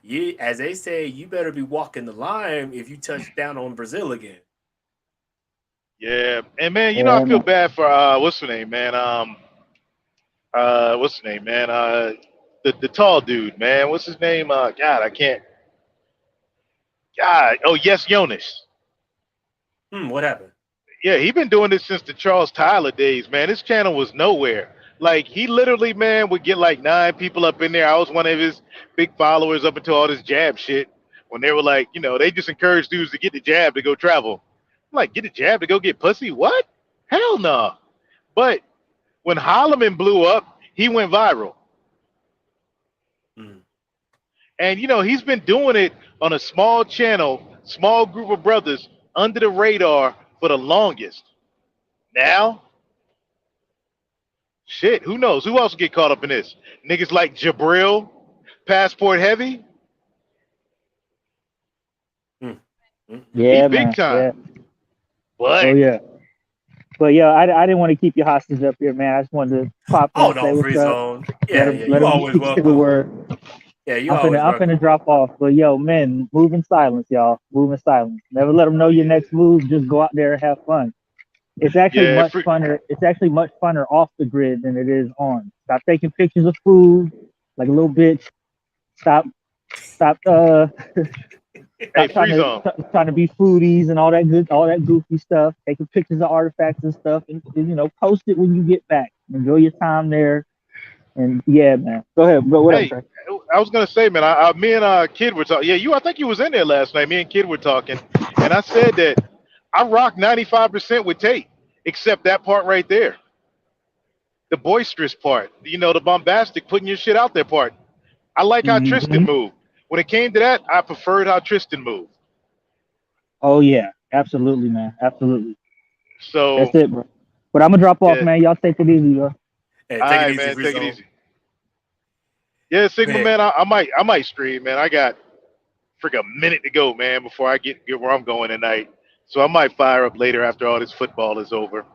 you as they say, you better be walking the line if you touch down on Brazil again. Yeah, and man, I Yeah, feel man. bad for what's her name, man? What's his name, man? The tall dude, man. What's his name? God, I can't. God, oh yes, Jonas. What happened? Yeah, he been doing this since the Charles Tyler days, man. His channel was nowhere. Like he literally, man, would get like 9 people up in there. I was one of his big followers up until all this jab shit. When they were like, they just encouraged dudes to get the jab to go travel. I'm like, get the jab to go get pussy? What? Hell no. But when Holloman blew up, he went viral. Mm. And he's been doing it on a small channel small group of brothers under the radar for the longest. Now, shit, who knows? Who else will get caught up in this? Niggas like Jabril, Passport Heavy, Mm, mm, mm. he Yeah, big man. time. Yeah. Oh But yeah. But yeah, I didn't want to keep you hostage up here, man. I just wanted to pop Oh in, no, say free what's up, zone. Yeah, yeah. let You him always get the welcome. word. Yeah, you always I'm welcome. finna drop off. But yo, man, move in silence, y'all. Move in silence. Never let them know oh your yeah, next move. Just go out there and have fun. It's actually yeah, much funner. It's actually much funner off the grid than it is on. Stop taking pictures of food like a little bitch. Stop, stop, hey, stop trying free to zone. trying to be foodies and all that goofy stuff. Taking pictures of artifacts and stuff, and post it when you get back. Enjoy your time there. And yeah, man. Go ahead. Go. What up, Hey, Trey? I was gonna say, man, me and Kid were talking. Yeah, I think you was in there last night. Me and Kid were talking, and I said that I rock 95% with Tate, except that part right there, the boisterous part. The bombastic, putting your shit out there part. I like how Tristan Hmm. moved. When it came to that, I preferred how Tristan moved. Oh yeah, absolutely, man. Absolutely. That's So it, bro. But I'm gonna drop off, yeah, man. Y'all take it easy, bro. Hey, all take it right, easy, man, free take it zone. easy. Yeah, Sigma, Man. man, I might stream, man. I got freaking a minute to go, man, before I get where I'm going tonight. So I might fire up later after all this football is over.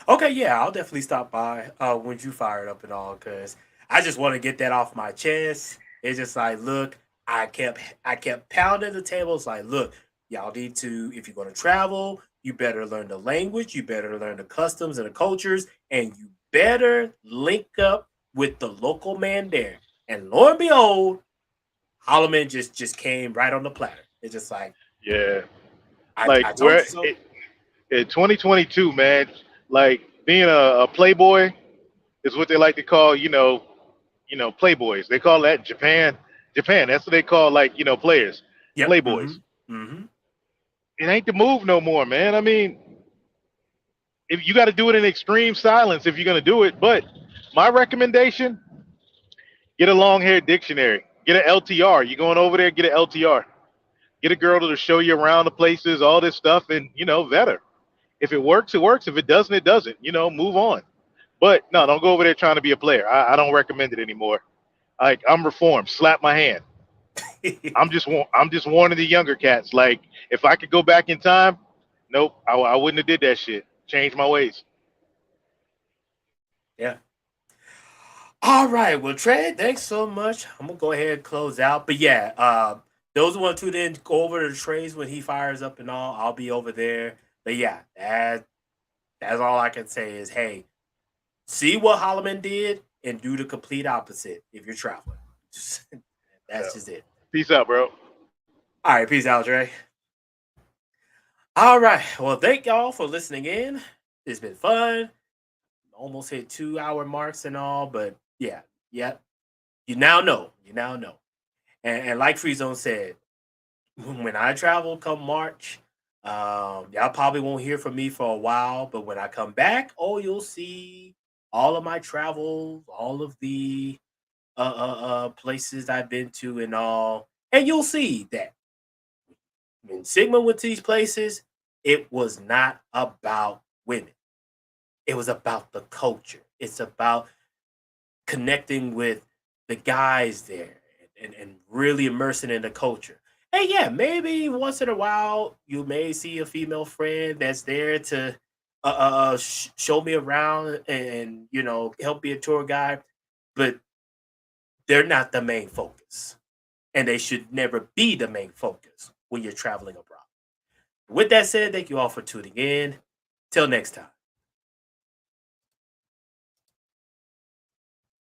Okay, yeah, I'll definitely stop by when you fire it up and all, cause I just want to get that off my chest. It's just like, look, I kept pounding the table. It's like, look, y'all need to, if you're gonna travel, you better learn the language, you better learn the customs and the cultures, and you better link up with the local man there. And lo and behold, Holloman just came right on the platter. It's just like, Yeah, I like told where you so. in 2022, man, like being a playboy is what they like to call, playboys. They call that Japan. Japan. That's what they call like players, Yep. playboys. Mm-hmm. Mm-hmm. It ain't the move no more, man. I mean, if you got to do it in extreme silence if you're gonna do it. But my recommendation: get a long-haired dictionary. Get an LTR. You going over there? Get an LTR. Get a girl to show you around the places, all this stuff, and vet her. If it works, it works. If it doesn't, it doesn't. Move on. But no, don't go over there trying to be a player. I don't recommend it anymore. Like I'm reformed. Slap my hand. I'm just warning the younger cats. Like if I could go back in time, nope, I wouldn't have did that shit. Change my ways. Yeah. All right. Well, Trey, thanks so much. I'm gonna go ahead and close out. But yeah, those want to then go over to the trays when he fires up and all. I'll be over there. But yeah, that's all I can say is, hey, see what Holloman did and do the complete opposite if you're traveling. Yeah. That's just it. Peace out, bro. All right, peace out, Trey. All right. Well, thank y'all for listening in. It's been fun. Almost hit 2 hour marks and all, but yeah, yeah. You now know. You now know. And like Free Zone said, when I travel come March, y'all probably won't hear from me for a while. But when I come back, oh, you'll see all of my travels, all of the places I've been to, and all. And you'll see that when Sigma went to these places, it was not about women. It was about the culture. It's about connecting with the guys there and really immersing in the culture. And yeah, maybe once in a while you may see a female friend that's there to show me around and help be a tour guide, but they're not the main focus, and they should never be the main focus when you're traveling abroad. With that said, thank you all for tuning in. Till next time.